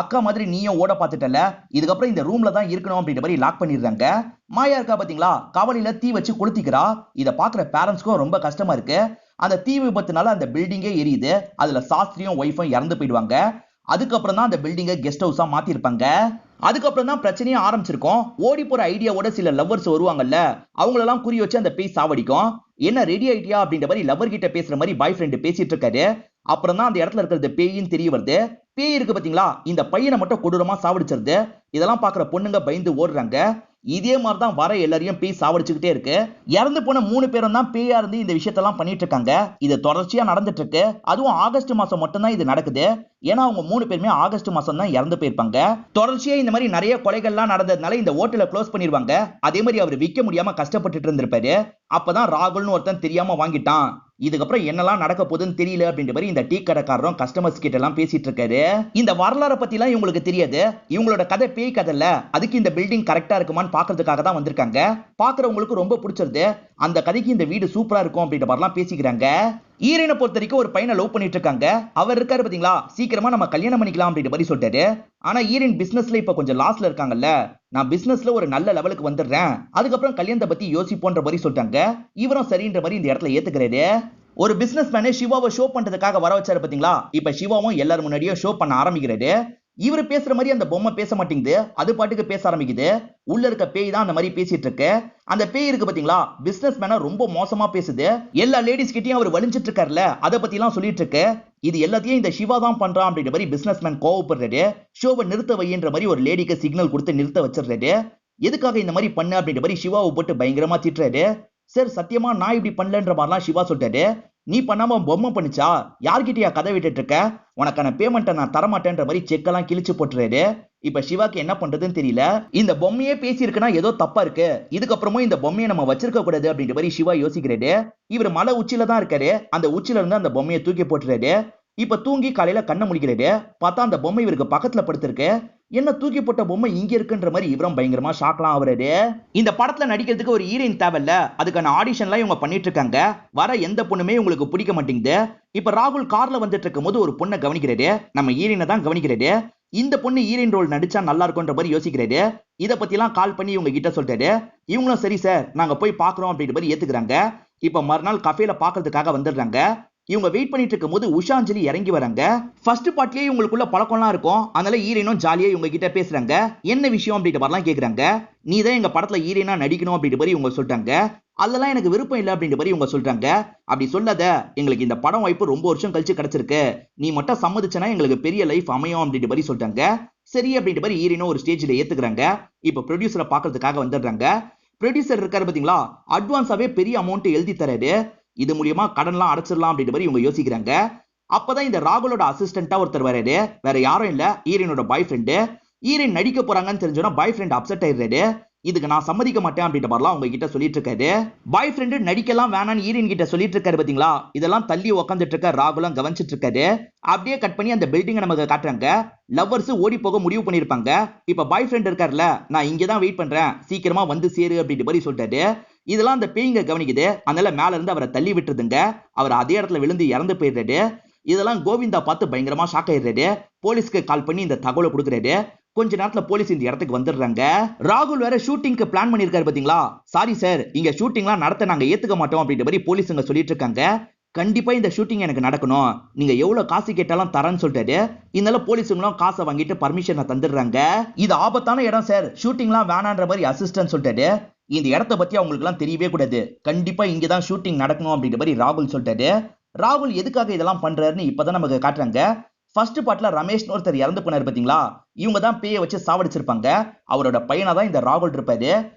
அக்கா மாதிரி நீயும் ஓட பார்த்துட்டல, இதுக்கப்புறம் இந்த ரூம்ல தான் இருக்கணும் அப்படின்ற மாதிரி லாக் பண்ணிடுறாங்க. மாயா இருக்கா பாத்தீங்களா, கவலையில தீ வச்சு கொளுத்திக்கிறா. இதை பாக்குற பேரண்ட்ஸ்க்கும் ரொம்ப கஷ்டமா இருக்கு. அந்த தீ விபத்துனால அந்த பில்டிங்கே எரியுது. அதுல சாஸ்திரியும் ஒய்ஃபும் இறந்து போயிடுவாங்க. அதுக்கப்புறம் தான் அந்த பில்டிங்கை கெஸ்ட் ஹவுஸா மாத்திருப்பாங்க. அதுக்கப்புறம் தான் பிரச்சனையே ஆரம்பிச்சிருக்கும். ஓடி போற ஐடியாவோட சில லவ்வர்ஸ் வருவாங்கல்ல, அவங்களெல்லாம் குறி வச்சு அந்த பேய் சாவடிக்கும். என்ன ரெடி ஆயிட்டியா அப்படின்ற மாதிரி லவர் கிட்ட பேசுற மாதிரி பாய் ஃப்ரெண்ட் பேசிட்டு இருக்காரு. அப்புறம் தான் அந்த இடத்துல இருக்கிறது பேயின்னு தெரிய வருது. பேய் இருக்கு பாத்தீங்களா, இந்த பையனை மட்டும் கொடூரமா சாவடிச்சிருது. இதெல்லாம் பாக்குற பொண்ணுங்க பயந்து ஓடுறாங்க. இதே மாதிரிதான் வர எல்லாரையும் பேய் சாவடிச்சுக்கிட்டே இருக்கு. இறந்து போன 3 பேரும் தான் பேயா இருந்து இந்த விஷயத்தெல்லாம் பண்ணிட்டு இருக்காங்க. இது தொடர்ச்சியா நடந்துட்டு இருக்கு. அதுவும் ஆகஸ்ட் மாசம் மட்டும் தான் இது நடக்குது. ஏன்னா அவங்க 3 பேருமே ஆகஸ்ட் மாசம் தான் இறந்து போயிருப்பாங்க. தொடர்ச்சியா இந்த மாதிரி நிறைய கொலைகள்லாம் நடந்ததுனால இந்த ஹோட்டலை க்ளோஸ் பண்ணிருவாங்க. அதே மாதிரி அவர் விற்க முடியாம கஷ்டப்பட்டுட்டு இருந்திருப்பாரு. அப்பதான் ராகுல்னு ஒருத்தன் தெரியாம வாங்கிட்டான். இதுக்கப்புறம் என்னெல்லாம் நடக்க போகுதுன்னு தெரியல அப்படின்ற மாதிரி இந்த டீ கடைக்காரரும் கஸ்டமர்ஸ் கிட்ட எல்லாம் பேசிட்டு இருக்காரு. இந்த வரலாறை பத்தி எல்லாம் இவங்களுக்கு தெரியாது. இவங்களோட கதை பேய் கதை இல்ல. அதுக்கு இந்த பில்டிங் கரெக்டா இருக்குமான்னு பாக்குறதுக்காக தான் வந்திருக்காங்க. பாக்குறவங்களுக்கு ரொம்ப பிடிச்சிருது. அந்த கதைக்கு இந்த வீடு சூப்பரா இருக்கும் அப்படின்ற மாதிரிலாம் பேசிக்கிறாங்க. ஈரனை பொறுத்த வரைக்கும் ஒரு பையனை லவ் பண்ணிட்டு இருக்காங்க. அவர் இருக்காரு பாத்தீங்களா, சீக்கிரமா நம்ம கல்யாணம் பண்ணிக்கலாம் அப்படின்ற மாதிரி சொல்லிட்டாரு. ஆனா ஈரன் பிசினஸ்ல இப்ப கொஞ்சம் லாஸ்ல இருக்காங்கல்ல, நான் பிசினஸ்ல ஒரு நல்ல லெவலுக்கு வந்துடுறேன், அதுக்கப்புறம் கல்யாணத்தை பத்தி யோசிப்போன்ற மாதிரி சொல்லிட்டாங்க. இவரும் சரின்ற மாதிரி இந்த இடத்துல ஏத்துக்கிறாரு. ஒரு பிசினஸ் மேனே சிவாவை ஷோ பண்றதுக்காக வர வச்சாரு பாத்தீங்களா, இப்ப சிவாவும் எல்லாரும் முன்னாடியும் ஷோ பண்ண ஆரம்பிக்கிறாரு. இவரு பேசுற மாதிரி அந்த பொம்மை பேச மாட்டேங்குது, அது பாட்டுக்கு பேச ஆரம்பிக்குது. உள்ள இருக்க பேய் தான் அந்த மாதிரி பேசிட்டு இருக்கு. அந்த பேய் இருக்கு பாத்தீங்களா, பிசினஸ் மேன ரொம்ப மோசமா பேசுது. எல்லா லேடிஸ் கிட்டயும் அவர் வலிஞ்சிட்டு இருக்காருல, அதை பத்தி எல்லாம் சொல்லிட்டு இருக்கு. இது எல்லாத்தையும் இந்த சிவா தான் பண்றான் அப்படின்ற மாதிரி பிசினஸ் மேன் கோவப்படுறாரு. ஷோவை நிறுத்த வைன்ற மாதிரி ஒரு லேடிக்கு சிக்னல் கொடுத்து நிறுத்த வச்சிடுறாரு. எதுக்காக இந்த மாதிரி பண்ண அப்படின்ற மாதிரி சிவாவை போட்டு பயங்கரமா திட்டுறாரு. சார் சத்தியமா நான் இப்படி பண்ணலன்ற மாதிரிலாம் சிவா சொல்லிட்டாரு. நீ பண்ணாம பொம்மை பண்ணிச்சா, யார்கிட்டயா கதை விட்டுட்டு இருக்க, உனக்கான பேமெண்ட்டை நான் தரமாட்டேன்ற மாதிரி செக்கெல்லாம் கிழிச்சு போட்டுறாரு. இப்ப சிவாக்கு என்ன பண்றதுன்னு தெரியல. இந்த பொம்மையே பேசி இருக்குன்னா ஏதோ தப்பா இருக்கு, இதுக்கப்புறமும் இந்த பொம்மையை நம்ம வச்சிருக்க கூடாது அப்படின்ற மாதிரி சிவா யோசிக்கிறாரு. இவர் மலை உச்சியில தான் இருக்காரு. அந்த உச்சில இருந்து அந்த பொம்மையை தூக்கி போட்டுறாரு. இப்ப தூங்கி காலையில கண்ணை முடிக்கிறாரு. பார்த்தா அந்த பொம்மை இவருக்கு பக்கத்துல படுத்திருக்கு. என்ன தூக்கி போட்ட பொம்மை இங்க இருக்குன்ற மாதிரி இவரும் பயங்கரமா ஷாக்லாம் ஆகுறாரு. இந்த படத்துல நடிக்கிறதுக்கு ஒரு ஹீரோயின் தேவையில்ல, அதுக்கான ஆடிஷன்லாம் இவங்க பண்ணிட்டு இருக்காங்க. வர எந்த பொண்ணுமே உங்களுக்கு பிடிக்க மாட்டேங்குது. இப்ப ராகுல் கார்ல வந்துட்டு இருக்கும் போது ஒரு பொண்ணை கவனிக்கிறாரு. நம்ம ஹீரோயினை தான் கவனிக்கிறாரு. இந்த பொண்ணு ஹீரோயின் ரோல் நடிச்சா நல்லா இருக்கும்ன்ற மாதிரி யோசிக்கிறாரு. இத பத்தி எல்லாம் கால் பண்ணி இவங்க கிட்ட சொல்லிட்டாரு. இவங்களும் சரி சார் நாங்க போய் பாக்குறோம் அப்படின்ற மாதிரி ஏத்துக்கிறாங்க. இப்ப மறுநாள் கஃபேல பாக்குறதுக்காக வந்துடுறாங்க. இவங்க வெயிட் பண்ணிட்டு இருக்கும் போது உஷாஞ்சலி இறங்கி வராங்க. ஃபர்ஸ்ட் பார்ட்லயே இவங்களுக்குள்ள பழக்கம்லாம் இருக்கும். அதனால ஹீரோயினும் ஜாலியா இவங்க கிட்ட பேசுறாங்க. என்ன விஷயம் அப்படின்ற மாதிரிலாம் கேக்குறாங்க. நீ தான் எங்க படத்துல ஹீரோயினா நடிக்கணும் அப்படின்ற மாதிரி இவங்க சொல்லிட்டாங்க. அதெல்லாம் எனக்கு விருப்பம் இல்லை அப்படின்ற மாதிரி இவங்க சொல்றாங்க. அப்படி சொல்லாத, எங்களுக்கு இந்த படம் வாய்ப்பு ரொம்ப வருஷம் கழிச்சு கிடைச்சிருக்கு, நீ மட்டும் சம்மதிச்சனா எங்களுக்கு பெரிய லைஃப் அமையும் அப்படின்ற மாதிரி சொல்லிட்டாங்க. சரி அப்படின்ற மாதிரி ஹீரோயினும் ஒரு ஸ்டேஜ்ல ஏத்துக்கிறாங்க. இப்ப ப்ரொடியூசரை பாக்குறதுக்காக வந்துடுறாங்க. ப்ரொடியூசர் இருக்காரு பாத்தீங்களா, அட்வான்ஸாவே பெரிய அமௌண்ட் எழுதி தராரு. இது மூலியமா கடன்லாம் அடைச்சிடலாம் அப்படின்ற மாதிரி இவங்க யோசிக்கிறாங்க. அப்பதான் இந்த ராகுலோட அசிஸ்டண்டா ஒருத்தர் வராரு. வேற யாரும் இல்ல, ஹீரோயினோட பாய் ஃப்ரெண்டு. ஹீரோயின் நடிக்க போறாங்கன்னு தெரிஞ்சோன்னா பாய் ஃப்ரெண்ட் அப்செட் ஆயிடுறாரு. இதுக்கு நான் சம்மதிக்க மாட்டேன் அப்படின்ற மாதிரிலாம் அவங்க கிட்ட சொல்லிட்டு இருக்காரு. பாய் ஃப்ரெண்டு நடிக்கலாம் வேணான்னு ஹீரோயின் கிட்ட சொல்லிட்டு இருக்காரு பாத்தீங்களா, இதெல்லாம் தள்ளி உட்காந்துட்டு இருக்க ராகுலம் கவனிச்சிட்டு இருக்காரு. அப்படியே கட் பண்ணி அந்த பில்டிங்கை நமக்கு காட்டுறாங்க. லவ்வர்ஸ் ஓடி போக முடிவு பண்ணிருப்பாங்க. இப்ப பாய் ஃப்ரெண்ட் இருக்காருல, நான் இங்கதான் வெயிட் பண்றேன், சீக்கிரமா வந்து சேரு அப்படின்ற மாதிரி சொல்லிட்டாரு. இதெல்லாம் அந்த பேய்ங்க கவனிக்குது. அதனால மேல இருந்து அவரை தள்ளி விட்டுருதுங்க. அவர் அதே இடத்துல விழுந்து இறந்து போயிடுறாரு. இதெல்லாம் கோவிந்தா பார்த்து பயங்கரமா ஷாக் ஆயிடுறாரு. போலீஸ்க்கு கால் பண்ணி இந்த தகவலை கொடுக்குறாரு. கொஞ்ச நேரத்துல போலீஸ் இந்த இடத்துக்கு வந்துடுறாங்க. ராகுல் வேற ஷூட்டிங்க்கு பிளான் பண்ணிருக்காரு பாத்தீங்களா, சாரி சார் இங்க ஷூட்டிங்லாம் நடத்த நாங்க ஏத்துக்க மாட்டோம் அப்படின்ற மாதிரி போலீஸுங்க சொல்லிட்டு இருக்காங்க. கண்டிப்பா இந்த ஷூட்டிங் எனக்கு நடக்கணும், நீங்க எவ்வளவு காசு கேட்டாலும் தரேன்னு சொல்லிட்டாரு. இதனால போலீஸுங்களும் காசை வாங்கிட்டு பர்மிஷனை தந்துடுறாங்க. இது ஆபத்தான இடம் சார், ஷூட்டிங்லாம் வேணான்ற மாதிரி அசிஸ்டன்ட் சொல்லிட்டாரு. இந்த இடத்த பத்தி அவங்களுக்கு எல்லாம் தெரியவே கூடாது, கண்டிப்பா இங்கதான் ஷூட்டிங் நடக்கணும் அப்படின்ற மாதிரி ராகுல் சொல்லிட்டாரு. ராகுல் எதுக்காக இதெல்லாம் பண்றாருன்னு இப்பதான் நமக்கு காட்டுறாங்க. ஃபர்ஸ்ட் பார்ட்ல ரமேஷ் ஒருத்தர் இறந்து போனாரு பாத்தீங்களா, இவங்க தான் பேயை வச்சு சாவடிச்சிருப்பாங்க. அவரோட பையனா தான் இந்த ராகுல் இருப்பாரு.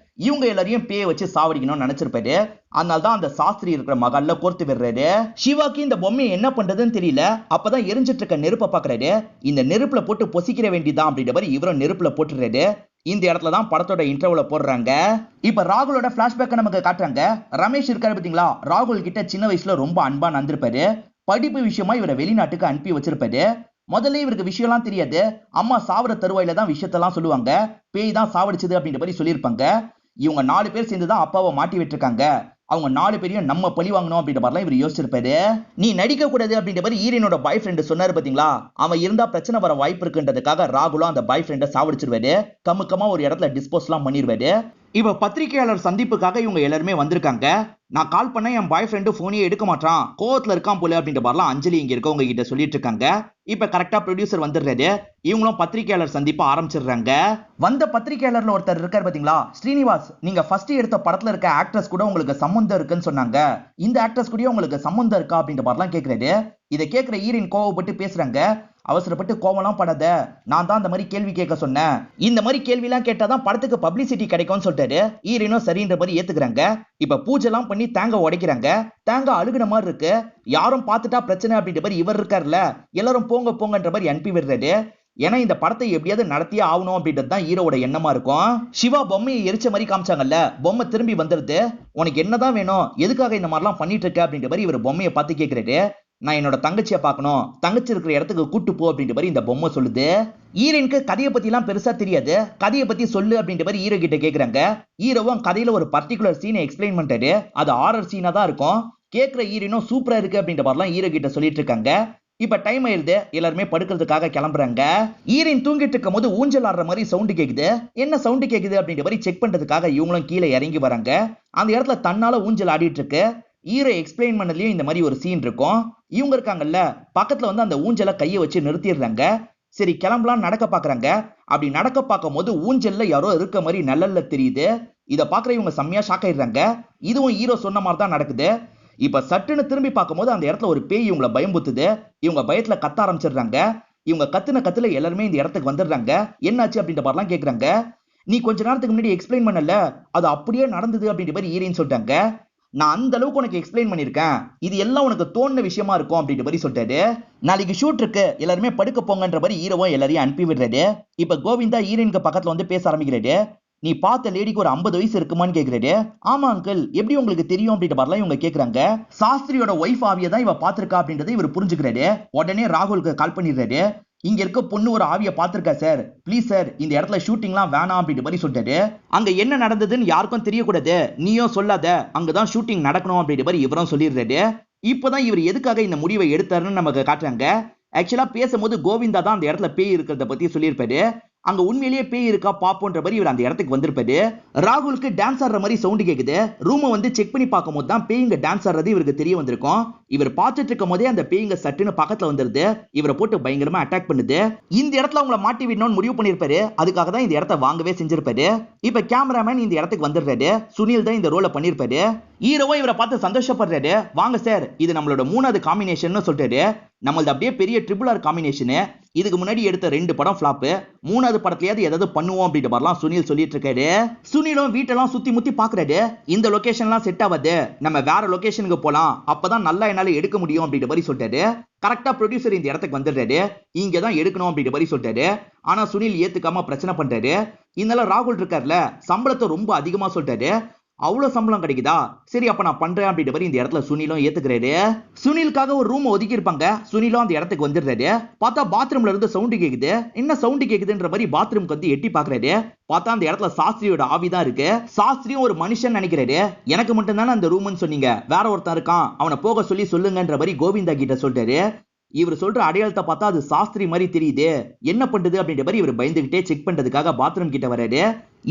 இவங்க எல்லாரையும் பேயை வச்சு சாவடிக்கணும்னு நினைச்சிருப்பாரு. அதனால தான் அந்த சாஸ்திரி இருக்கிற மகால்ல கோர்த்து விடுறாரு. சிவாக்கு இந்த பொம்மையை என்ன பண்றதுன்னு தெரியல. அப்பதான் எரிஞ்சிட்டு இருக்க நெருப்பை பாக்குறாரு. இந்த நெருப்புல போட்டு பொசிக்கிற வேண்டியதான் அப்படின்ற மாதிரி இவரும் நெருப்புல போட்டுறாரு. இந்த இடத்துல தான் படத்தோட இன்டர்வல போடுறாங்க. இப்ப ராகுலோட பிளாஷ்பேக் நமக்கு காட்டுறாங்க. ரமேஷ் இருக்காரு பாத்தீங்களா, ராகுல் கிட்ட சின்ன வயசுல ரொம்ப அன்பா நடந்திருப்பாரு. படிப்பு விஷயமா இவரை வெளிநாட்டுக்கு அனுப்பி வச்சிருப்பாரு. முதல்ல இவருக்கு விஷயம்லாம் தெரியாது. அம்மா சாவர தருவாயில தான் விஷயத்தெல்லாம் சொல்லுவாங்க. பேய் தான் சாவடிச்சது அப்படின்ற மாதிரி சொல்லியிருப்பாங்க. இவங்க 4 பேர் சேர்ந்து தான் அப்பாவை மாட்டி விட்டுருக்காங்க. அவங்க 4 பேரையும் நம்ம பழி வாங்கணும் அப்படின்ற மாதிரிலாம் இவர் யோசிச்சிருப்பாரு. நீ நடிக்க கூடாது அப்படின்ற மாதிரி ஹீரோயினோட பாய் ஃப்ரெண்டு சொன்னாரு பாத்தீங்களா, அவன் இருந்தா பிரச்சனை வர வாய்ப்பு இருக்குன்றதுக்காக ராகுலும் அந்த பாய் ஃப்ரெண்டை சாவடிச்சிருவாரு. கமுக்கமா ஒரு இடத்துல டிஸ்போஸ் எல்லாம் பண்ணிருவாரு. இவ பத்திரிகையாளர் சந்திப்புக்காக இவங்க எல்லாருமே வந்திருக்காங்க. நான் கால் பண்ண என் பாய் ஃப்ரெண்டு போனே எடுக்க மாட்டான், கோவத்துல இருக்கான் போல அப்படின்ற மாதிரிலாம் அஞ்சலி இங்க இருக்கவங்க கிட்ட சொல்லிட்டு இருக்காங்க. இப்ப கரெக்டா ப்ரொடியூசர் வந்துடுறாரு. இவங்களும் பத்திரிகையாளர் சந்திப்பு ஆரம்பிச்சிடுறாங்க. வந்த பத்திரிகையாளர்ல ஒருத்தர் இருக்காரு பாத்தீங்களா, ஸ்ரீனிவாஸ், நீங்க ஃபர்ஸ்ட் எடுத்த படத்துல இருக்க ஆக்ட்ரஸ் கூட உங்களுக்கு சம்பந்தம் இருக்குன்னு சொன்னாங்க, இந்த ஆக்ட்ரஸ் கூட உங்களுக்கு சம்பந்தம் இருக்கா அப்படின்ற மாதிரிலாம் கேட்கிறாரு. இதை கேட்கிற ஹீரோயின் கோவப்பட்டு பேசுறாங்க. அவசரப்பட்டு கோவம்லாம் படாத, நான் தான் அந்த மாதிரி கேள்வி கேட்க சொன்னேன், இந்த மாதிரி கேள்வி எல்லாம் கேட்டாதான் படத்துக்கு பப்ளிசிட்டி கிடைக்கும்னு சொல்லிட்டாரு. ஹீரோயினும் சரின்ற மாதிரி ஏத்துக்கிறாங்க. இப்ப பூஜை எல்லாம் பண்ணி தேங்காய் உடைக்கிறாங்க. தேங்காய் அழுகுன மாதிரி இருக்கு. யாரும் பார்த்துட்டா பிரச்சனை அப்படின்ற மாதிரி இவர் இருக்காருல்ல, எல்லாரும் போங்க போங்கன்ற மாதிரி அனுப்பி விடுறாரு. ஏன்னா இந்த படத்தை எப்படியாவது நடத்தியே ஆகணும் அப்படின்றது தான் ஹீரோவோட எண்ணமா இருக்கும். சிவா பொம்மையை எரிச்ச மாதிரி காமிச்சாங்கல்ல, பொம்மை திரும்பி வந்துருது. உனக்கு என்னதான் வேணும், எதுக்காக இந்த மாதிரிலாம் பண்ணிட்டு இருக்க அப்படின்ற மாதிரி இவர் பொம்மையை பார்த்து கேட்கிறாரு. நான் என்னோட தங்கச்சியை பார்க்கணும், தங்கச்சி இருக்கிற இடத்துக்கு கூட்டு போ அப்படின்ற மாதிரி இந்த பொம்மை சொல்லுது. ஹீரோயினுக்கு கதையை பத்தி எல்லாம் பெருசா தெரியாது. கதையை பத்தி சொல்லு அப்படின்ற மாதிரி ஹீரோ கிட்ட கேக்குறாங்க. ஹீரோவும் கதையில ஒரு பர்டிகுலர் சீனை எக்ஸ்பிளைன் பண்றாரு. அது ஹாரர் சீனா தான் இருக்கும். கேக்குற ஹீரோனும் சூப்பரா இருக்கு அப்படின்ற மாதிரிலாம் ஹீரோ கிட்ட சொல்லிட்டு இருக்காங்க. இப்ப டைம் ஆயிருது, எல்லாருமே படுக்கிறதுக்காக கிளம்புறாங்க. ஹீரோயின் தூங்கிட்டு இருக்கும் போது ஊஞ்சல் ஆடுற மாதிரி சவுண்ட் கேக்குது. என்ன சவுண்ட் கேக்குது அப்படின்ற மாதிரி செக் பண்றதுக்காக இவங்களும் கீழே இறங்கி வராங்க. அந்த இடத்துல தன்னால ஊஞ்சல் ஆடிட்டு இருக்கு. ஹீரோ எக்ஸ்பிளைன் பண்ணதுலயும் இந்த மாதிரி ஒரு சீன் இருக்கும். இவங்க இருக்காங்கல்ல, பக்கத்துல வந்து அந்த ஊஞ்சலை கையை வச்சு நிறுத்திடுறாங்க. சரி கிளம்பலாம் நடக்க பாக்குறாங்க. அப்படி நடக்க பார்க்கும் போது ஊஞ்சல்ல யாரோ இருக்க மாதிரி நல்லல்ல தெரியுது. இத பாக்குற இவங்க செம்மையா ஷாக் ஆயிடுறாங்க. இதுவும் ஹீரோ சொன்ன மாதிரி தான் நடக்குது. இப்ப சட்டுன்னு திரும்பி பார்க்கும்போது அந்த இடத்துல ஒரு பேய் இவங்களை பயம்புத்துது. இவங்க பயத்துல கத்த ஆரம்பிச்சிடுறாங்க. இவங்க கத்துல எல்லாருமே இந்த இடத்துக்கு வந்துடுறாங்க. என்னாச்சு அப்படின்ற மாதிரிலாம் கேக்குறாங்க. நீ கொஞ்ச நேரத்துக்கு முன்னாடி எக்ஸ்பிளைன் பண்ணல, அது அப்படியே நடந்தது அப்படின்ற மாதிரி ஹீரோயின் சொல்லிட்டாங்க. நான் அந்த அளவுக்கு உனக்கு எக்ஸ்பிளைன் பண்ணிருக்கேன், இது எல்லாம் உனக்கு தோணுன விஷயமா இருக்கும் அப்படின்ற மாதிரி சொல்லிட்டாரு. நாளைக்கு ஷூட் இருக்கு, எல்லாருமே படுக்க போங்கன்ற மாதிரி ஹீரோவும் எல்லாரையும் அனுப்பி விடுறாரு. இப்ப கோவிந்தா ஹீரோயினுக்கு பக்கத்துல வந்து பேச ஆரம்பிக்கிறாரு. நீ பார்த்த லேடிக்கு ஒரு 50 வயசு இருக்குமான்னு கேக்குறாரு. ஆமா அங்கிள், எப்படி உங்களுக்கு தெரியும் அப்படின்ற மாதிரிலாம் இவங்க கேக்குறாங்க. சாஸ்திரியோட ஒய்ஃப் ஆவியை தான் இவ பாத்திருக்கா அப்படின்றத இவர் புரிஞ்சுக்கிறாரு. உடனே ராகுலுக்கு கால் பண்ணிடுறாரு. இங்க இருக்க பொண்ணு ஒரு ஆவியை பாத்திருக்கா சார், ப்ளீஸ் சார் இந்த இடத்துல ஷூட்டிங்லாம் வேணாம் அப்படின்ற மாதிரி சொல்லிட்டாரு. அங்க என்ன நடந்ததுன்னு யாருக்கும் தெரியக்கூடாது, நீயும் சொல்லாத, அங்கதான் ஷூட்டிங் நடக்கணும் அப்படின்ற மாதிரி இவரும் சொல்லிடுறாரு. இப்பதான் இவர் எதுக்காக இந்த முடிவை எடுத்தாருன்னு நமக்கு காட்டுறாங்க. ஆக்சுவலா பேசும்போது கோவிந்தா தான் அந்த இடத்துல பேய் இருக்கிறத பத்தி சொல்லியிருப்பாரு. அங்க உண்மையிலேயே பேய் இருக்கா பாப்போன்ற மாதிரி இவர் அந்த இடத்துக்கு வந்திருப்பாரு. ராகுலுக்கு டான்ஸ் ஆடுற மாதிரி சவுண்ட் கேக்குது. ரூமை வந்து செக் பண்ணி பார்க்கும் போது தான் பேய்ங்க டான்ஸ் ஆடுறது இவருக்கு தெரிய வந்திருக்கும். இவர் பார்த்துட்டு இருக்கும் போதே அந்த பேய்ங்க சட்டுன்னு பக்கத்துல வந்துருது. இவரை போட்டு பயங்கரமா அட்டாக் பண்ணுது. இந்த இடத்துல அவங்களை மாட்டி விடணும்னு முடிவு பண்ணிருப்பாரு. அதுக்காக தான் இந்த இடத்தை வாங்கவே செஞ்சிருப்பாரு. இப்ப கேமராமேன் இந்த இடத்துக்கு வந்துடுறாரு. சுனில் தான் இந்த ரோலை பண்ணிருப்பாரு. ஹீரோவா இவரை பார்த்து சந்தோஷப்படுறாரு. வாங்க சார், இது நம்மளோட 3வது காம்பினேஷன் சொல்றாரு. நம்மளது அப்படியே பெரிய ட்ரிபிள் ஆர் காம்பினேஷன். இதுக்கு முன்னாடி எடுத்த 2 படம் ஃபிளாப், 3வது படத்துலயாவது ஏதாவது பண்ணுவோம் அப்படின்ற மாதிரிலாம் சுனில் சொல்லிட்டு இருக்காரு. சுனிலும் வீட்டெல்லாம் சுத்தி முத்தி பாக்குறாரு. இந்த லொகேஷன்லாம் செட் ஆகாது, நம்ம வேற லொகேஷனுக்கு போலாம், அப்பதான் நல்லா என்னால எடுக்க முடியும் அப்படின்ற மாதிரி சொல்லிட்டாரு. கரெக்டா ப்ரொடியூசர் இந்த இடத்துக்கு வந்துடுறாரு. இங்க தான் எடுக்கணும் அப்படின்ற மாதிரி சொல்லிட்டாரு. ஆனா சுனில் ஏத்துக்காம பிரச்சனை பண்றாரு. இதனால ராகுல் இருக்காருல, சம்பளத்தை ரொம்ப அதிகமா சொல்லிட்டாரு. அவ்வளவு சம்பளம் கிடைக்குதா, சரி அப்ப நான் பண்றேன் அப்படின்ற மாதிரி இந்த இடத்துல சுனிலும் ஏத்துக்கிறாரு. சுனிலுக்காக ஒரு ரூம் ஒதுக்கி இருப்பாங்க. சுனிலும் அந்த இடத்துக்கு வந்துடுறாரு. பார்த்தா பாத்ரூம்ல இருந்து சவுண்ட் கேக்குது. என்ன சவுண்ட் கேக்குதுன்ற மாதிரி பாத்ரூம்க்கு வந்து எட்டி பாக்குறாரு. பார்த்தா அந்த இடத்துல சாஸ்திரியோட ஆவிதான் இருக்கு. சாஸ்திரியும் ஒரு மனுஷன் நினைக்கிறாரு. எனக்கு மட்டும் தானே அந்த ரூம்னு சொன்னீங்க, வேற ஒருத்தன் இருக்கான், அவனை போக சொல்லி சொல்லுங்கன்ற மாதிரி கோவிந்தா கிட்ட சொல்லிட்டாரு. இவர் சொல்ற அடையாளத்தை பார்த்தா அது சாஸ்திரி மாதிரி தெரியுது. என்ன பண்றது அப்படின்ற மாதிரி இவர் பயந்துகிட்டே செக் பண்றதுக்காக பாத்ரூம் கிட்ட வராரு.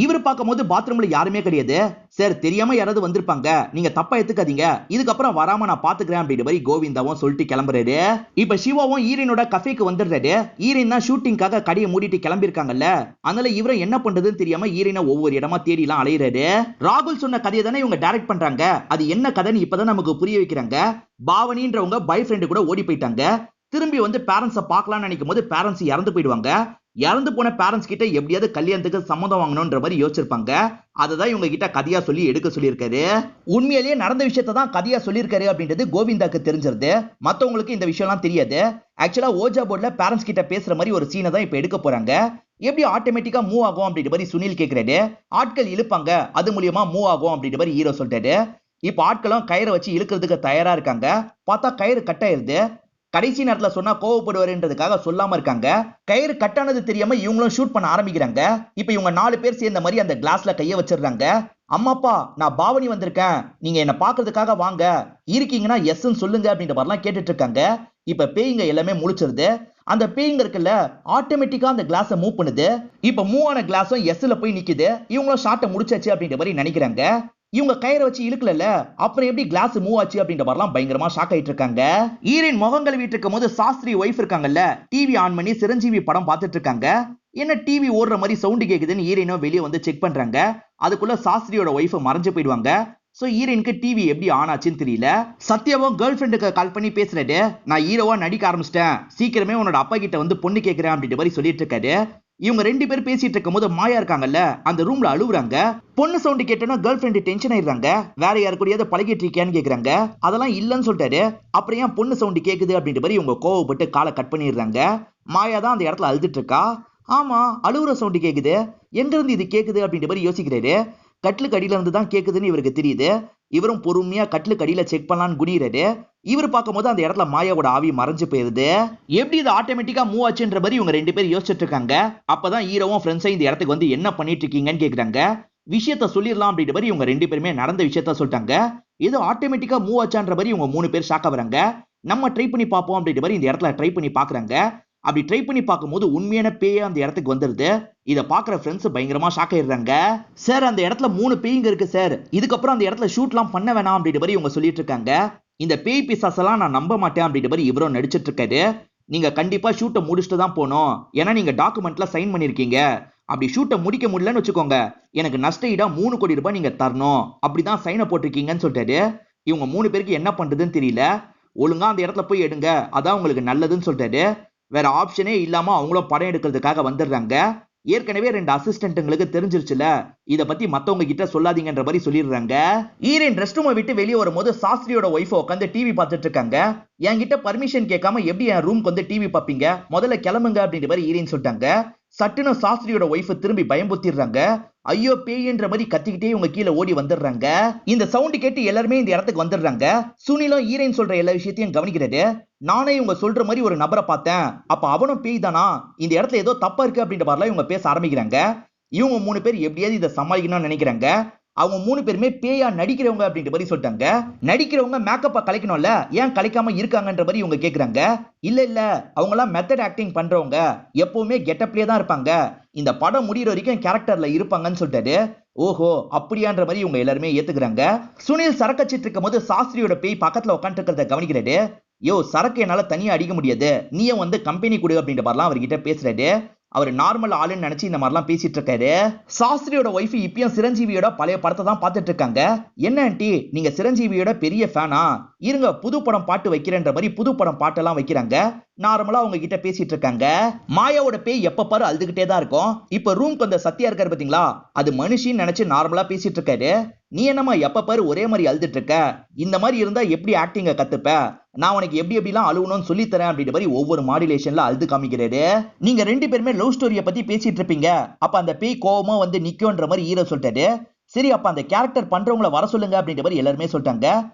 இவர் பார்க்கும்போது பாத்ரூம்ல யாருமே கிடையாது. சார் தெரியாம யாராவது வந்திருப்பாங்க, நீங்க தப்பா எடுத்துக்காதீங்க, இதுக்கப்புறம் வராம நான் பாத்துக்கிறேன் அப்படின்ற மாதிரி கோவிந்தாவும் சொல்லிட்டு கிளம்புறாரு. இப்ப சிவாவும் ஈரனோட கஃபேக்கு வந்துடுறாரு. ஈரன் தான் ஷூட்டிங்காக கடையை மூடிட்டு கிளம்பிருக்காங்கல்ல, அதனால இவரை என்ன பண்றதுன்னு தெரியாம ஈரனை ஒவ்வொரு இடமா தேடி எல்லாம் அலையிறாரு. ராகுல் சொன்ன கதையை தானே இவங்க டைரக்ட் பண்றாங்க, அது என்ன கதைன்னு இப்பதான் நமக்கு புரிய வைக்கிறாங்க. பாவனின்றவங்க பாய் ஃப்ரெண்டு கூட ஓடி போயிட்டாங்க. திரும்பி வந்து பேரண்ட்ஸை பார்க்கலாம்னு நினைக்கும் போது பேரண்ட்ஸ் இறந்து போயிடுவாங்க. இறந்து போன பேரண்ட்ஸ் கிட்ட எப்படியாவது கல்யாணத்துக்கு சம்மதம் வாங்கணும்ன்ற மாதிரி யோசிச்சிருப்பாங்க. அததான் இவங்க கிட்ட கதையா சொல்லி எடுக்க சொல்லியிருக்காரு. உண்மையிலேயே நடந்த விஷயத்தை தான் கதையா சொல்லியிருக்காரு அப்படின்றது கோவிந்தாக்கு தெரிஞ்சிருது. மத்தவங்களுக்கு இந்த விஷயம்லாம் தெரியாது. ஆக்சுவலா ஓஜா போர்ட்ல பேரண்ட்ஸ் கிட்ட பேசுற மாதிரி ஒரு சீனை தான் இப்ப எடுக்க போறாங்க. எப்படி ஆட்டோமேட்டிக்கா மூவ் ஆகும் அப்படின்ற மாதிரி சுனில் கேட்கிறாரு. ஆட்கள் இழுப்பாங்க, அது மூலியமா மூவ் ஆகும் அப்படின்ற மாதிரி ஹீரோ சொல்லிட்டாரு. இப்ப ஆட்களும் கயிறை வச்சு இழுக்கிறதுக்கு தயாரா இருக்காங்க. பார்த்தா கயிறு கட் ஆயிருது. கடைசி நேரத்துல சொன்னா கோவப்படுவாருன்றதுக்காக சொல்லாம இருக்காங்க. கயிறு கட்டானது தெரியாம இவங்களும் ஷூட் பண்ண ஆரம்பிக்கிறாங்க. இப்ப இவங்க 4 பேர் சேர்ந்த மாதிரி அந்த கிளாஸ்ல கைய வச்சிடுறாங்க. அம்மாப்பா, நான் பாவனி வந்திருக்கேன், நீங்க என்ன பாக்குறதுக்காக வாங்க, இருக்கீங்கன்னா எஸ்ன்னு சொல்லுங்க அப்படின்ற மாதிரிலாம் கேட்டுட்டு இருக்காங்க. இப்ப பேய்ங்க எல்லாமே முழிச்சிருது. அந்த பேய்ங்க இருக்குல்ல, ஆட்டோமேட்டிக்கா அந்த கிளாஸை மூவ் பண்ணுது. இப்ப மூவ் ஆன கிளாஸும் எஸ்ல போய் நிக்குது. இவங்களும் ஷாட்டை முடிச்சாச்சு அப்படின்ற மாதிரி நினைக்கிறாங்க. இவங்க கயிறை வச்சு இழுக்கல, அப்புறம் எப்படி கிளாஸ் மூவ் ஆச்சு அப்படின்ற மாதிரிலாம் பயங்கரமா ஷாக் ஆயிட்டு இருக்காங்க. ஈரின் முகம் கழுவிட்டு இருக்கும் போது சாஸ்திரி ஒய்ஃப் இருக்காங்கல்ல, டிவி ஆன் பண்ணி சிரஞ்சீவி படம் பார்த்துட்டு இருக்காங்க. என்ன டிவி ஓடுற மாதிரி சவுண்ட் கேக்குதுன்னு ஈரினோ வெளியே வந்து செக் பண்றாங்க. அதுக்குள்ள சாஸ்திரியோட ஒய்ஃப் மறைஞ்சு போயிடுவாங்க. சோ ஈரனுக்கு டிவி எப்படி ஆன் ஆச்சுன்னு தெரியல. சத்யாவும் கேர்ள் ஃப்ரெண்டுக்கு கால் பண்ணி பேசுறாரு. நான் ஹீரோவா நடிக்க ஆரம்பிச்சிட்டேன், சீக்கிரமே உன்னோட அப்பா கிட்ட வந்து பொண்ணு கேட்கிறேன் அப்படின்ற மாதிரி சொல்லிட்டு இருக்காரு. இவங்க 2 பேர் பேசிட்டு இருக்கும் போது மாயா இருக்காங்கல்ல, அந்த ரூம்ல அழுவுறாங்க. பொண்ணு சவுண்ட் கேட்டோன்னா கேர்ள் ஃப்ரெண்டு டென்ஷன் ஆயிடுறாங்க. வேற யாரு கூடயாவது பழகிட்டு இருக்கியான்னு கேக்குறாங்க. அதெல்லாம் இல்லன்னு சொல்லிட்டாரு. அப்புறம் ஏன் பொண்ணு சவுண்ட் கேக்குது அப்படின்ற மாதிரி இவங்க கோவப்பட்டு காலை கட் பண்ணிடுறாங்க. மாயா தான் அந்த இடத்துல அழுதுட்டு இருக்கா. ஆமா, அழுவுற சவுண்ட் கேக்குது, எங்க இருந்து இது கேக்குது அப்படின்ற மாதிரி யோசிக்கிறாரு. கட்லுக்கு அடியில இருந்து தான் கேக்குதுன்னு இவருக்கு தெரியுது. இவரும் பொறுமையா கட்லுக்கு அடியில செக் பண்ணலான்னு குனிறாரு. இவர் பார்க்கும்போது அந்த இடத்துல மாயாவோட ஆவி மறைஞ்சு போயிருது. எப்படி இது ஆட்டோமேட்டிக்கா மூவ் ஆச்சுன்ற மாதிரி இவங்க 2 பேரும் யோசிச்சுட்டு இருக்காங்க. அப்பதான் ஹீரோவும் ஃப்ரெண்ட்ஸை இந்த இடத்துக்கு வந்து என்ன பண்ணிட்டு இருக்கீங்கன்னு கேக்குறாங்க. விஷயத்த சொல்லிடலாம் அப்படின்ற மாதிரி இவங்க 2 பேருமே நடந்த விஷயத்த சொல்லிட்டாங்க. ஏதோ ஆட்டோமேட்டிக்கா மூவ் ஆச்சான்ற மாதிரி இவங்க 3 பேர் ஷாக் ஆகுறாங்க. நம்ம ட்ரை பண்ணி பார்ப்போம் அப்படின்ற மாதிரி இந்த இடத்துல ட்ரை பண்ணி பாக்குறாங்க. அப்படி ட்ரை பண்ணி பார்க்கும்போது உண்மையான பேய் அந்த இடத்துக்கு வந்துருது. இத பாக்குற ஃப்ரெண்ட்ஸ் பயங்கரமா ஷாக் ஆயிடுறாங்க. சார் அந்த இடத்துல 3 பேய்ங்க இருக்கு சார். இதுக்கப்புறம் அந்த இடத்துல ஷூட்லாம் பண்ண வேணாம் அப்படின்ற மாதிரி இவங்க சொல்லிட்டு இருக்காங்க. இந்த பேய் பிசாசெல்லாம் நான் நம்ப மாட்டேன் அப்படின்ற மாதிரி இவரும் நடிச்சிட்டு இருக்காரு. நீங்க கண்டிப்பா ஷூட்டை முடிச்சுட்டு தான் போகணும். ஏன்னா நீங்க டாக்குமெண்ட்ல சைன் பண்ணிருக்கீங்க. அப்படி ஷூட்டை முடிக்க முடியலன்னு வச்சுக்கோங்க, எனக்கு நஷ்ட ஈடா 3 கோடி ரூபாய் நீங்க தரணும். அப்படிதான் சைனை போட்டிருக்கீங்கன்னு சொல்லிட்டாரு. இவங்க 3 பேருக்கு என்ன பண்றதுன்னு தெரியல. ஒழுங்கா அந்த இடத்துல போய் எடுங்க, அதான் உங்களுக்கு நல்லதுன்னு சொல்லிட்டாரு. வேற ஆப்ஷனே இல்லாம அவங்களும் படம் எடுக்கிறதுக்காக வந்துடுறாங்க. ஏற்கனவே 2 அசிஸ்டன்ட்ங்களுக்கு தெரிஞ்சிருச்சுல, இத பத்தி மத்தவங்க கிட்ட சொல்லாதீங்கன்ற மாதிரி சொல்லிடுறாங்க. ஈரன் ரெஸ்ட் ரூமை விட்டு வெளியே வரும்போது சாஸ்திரியோட ஒய்ஃப் உட்காந்து டிவி பார்த்துட்டு இருக்காங்க. என்கிட்ட பர்மிஷன் கேட்காம எப்படி என் ரூம்க்கு வந்து டிவி பாப்பீங்க, முதல்ல கிளம்புங்க அப்படின்ற மாதிரி ஈரன் சொல்லிட்டாங்க. சட்டுன்னு சாஸ்திரியோட ஒய்ஃப் திரும்பி பயம்புத்திடுறாங்க. ஐயோ பேய்ன்ற மாதிரி கத்திக்கிட்டே இவங்க கீழே ஓடி வந்துடுறாங்க. இந்த சவுண்ட் கேட்டு எல்லாருமே இந்த இடத்துக்கு வந்துடுறாங்க. சுனிலும் ஈரன் சொல்ற எல்லா விஷயத்தையும் கவனிக்கிறாரு. நானே இவங்க சொல்ற மாதிரி ஒரு நபரை பார்த்தேன், அப்ப அவனும் பேய் தானா, இந்த இடத்துல ஏதோ தப்பா இருக்கு அப்படின்ற மாதிரிலாம் இவங்க பேச ஆரம்பிக்கிறாங்க. இவங்க 3 பேர் எப்படியாவது இதை சமாளிக்கணும்னு நினைக்கிறாங்க. அவங்க 3 பேருமே பேயா நடிக்கிறவங்க அப்படின்ற மாதிரி சொல்லிட்டாங்க. நடிக்கிறவங்க மேக்கப்பா கலைக்கணும்ல, ஏன் கலைக்காம இருக்காங்கன்ற மாதிரி இவங்க கேக்குறாங்க. இல்ல அவங்க எல்லாம் மெத்தட் ஆக்டிங் பண்றவங்க, எப்பவுமே கெட்டப்லயே தான் இருப்பாங்க, இந்த படம் முடிகிற வரைக்கும் கேரக்டர்ல இருப்பாங்கன்னு சொல்லிட்டாரு. ஓஹோ அப்படியான்ற மாதிரி இவங்க எல்லாருமே ஏத்துக்கிறாங்க. சுனில் சரக்கச்சிட்டு இருக்கும் போது சாஸ்திரியோட பேய் பக்கத்துல உட்காந்து இருக்கிறத கவனிக்கிறாரு. யோ சரக்கு என்னால தனியா அடிக்க முடியாது, நீயே வந்து கம்பெனி கொடு அப்படின்ற மாதிரிலாம் அவர்கிட்ட பேசுறாரு. அவர் நார்மல் ஆளுன்னு நினைச்சு இந்த மாதிரிலாம் பேசிட்டு இருக்காரு. சாஸ்திரியோட ஒய்ஃப் இப்பயும் சிரஞ்சீவியோட பழைய படத்தை தான் பார்த்துட்டு இருக்காங்க. என்ன ஆண்டி நீங்க சிரஞ்சீவியோட பெரிய ஃபேனா, இருங்க புது படம் பாட்டு வைக்கிறேன்ற மாதிரி புது படம் பாட்டெல்லாம் வைக்கிறாங்க. நார்மலா அவங்க கிட்ட பேசிட்டு இருக்காங்க. மாயாவோட பேய் எப்ப பாரு அழுதுகிட்டே தான் இருக்கும். இப்ப ரூம்க்கு வந்த சத்யா இருக்காரு பாத்தீங்களா, அது மனுஷின்னு நினைச்சு நார்மலா பேசிட்டு இருக்காரு. நீ என்னமா எப்ப பாரு ஒரே மாதிரி அழுதுட்டு இருக்க, இந்த மாதிரி இருந்தா எப்படி ஆக்டிங்க கத்துப்ப, நான் உனக்கு எப்படி எப்படிலாம் அழுவணும்னு சொல்லி தரேன் அப்படின்ற மாதிரி ஒவ்வொரு மாடுலேஷன்ல அழுது காமிக்கிறாரு. நீங்க 2 பேருமே லவ் ஸ்டோரிய பத்தி பேசிட்டு இருப்பீங்க, அப்ப அந்த பேய் கோவமா வந்து நிக்கும்ன்ற மாதிரி ஹீரோ சொல்லிட்டாரு. சரி அப்ப அந்த கேரக்டர் பண்றவங்கள வர சொல்லுங்க அப்படின்ற மாதிரி எல்லாருமே சொல்லிட்டாங்க.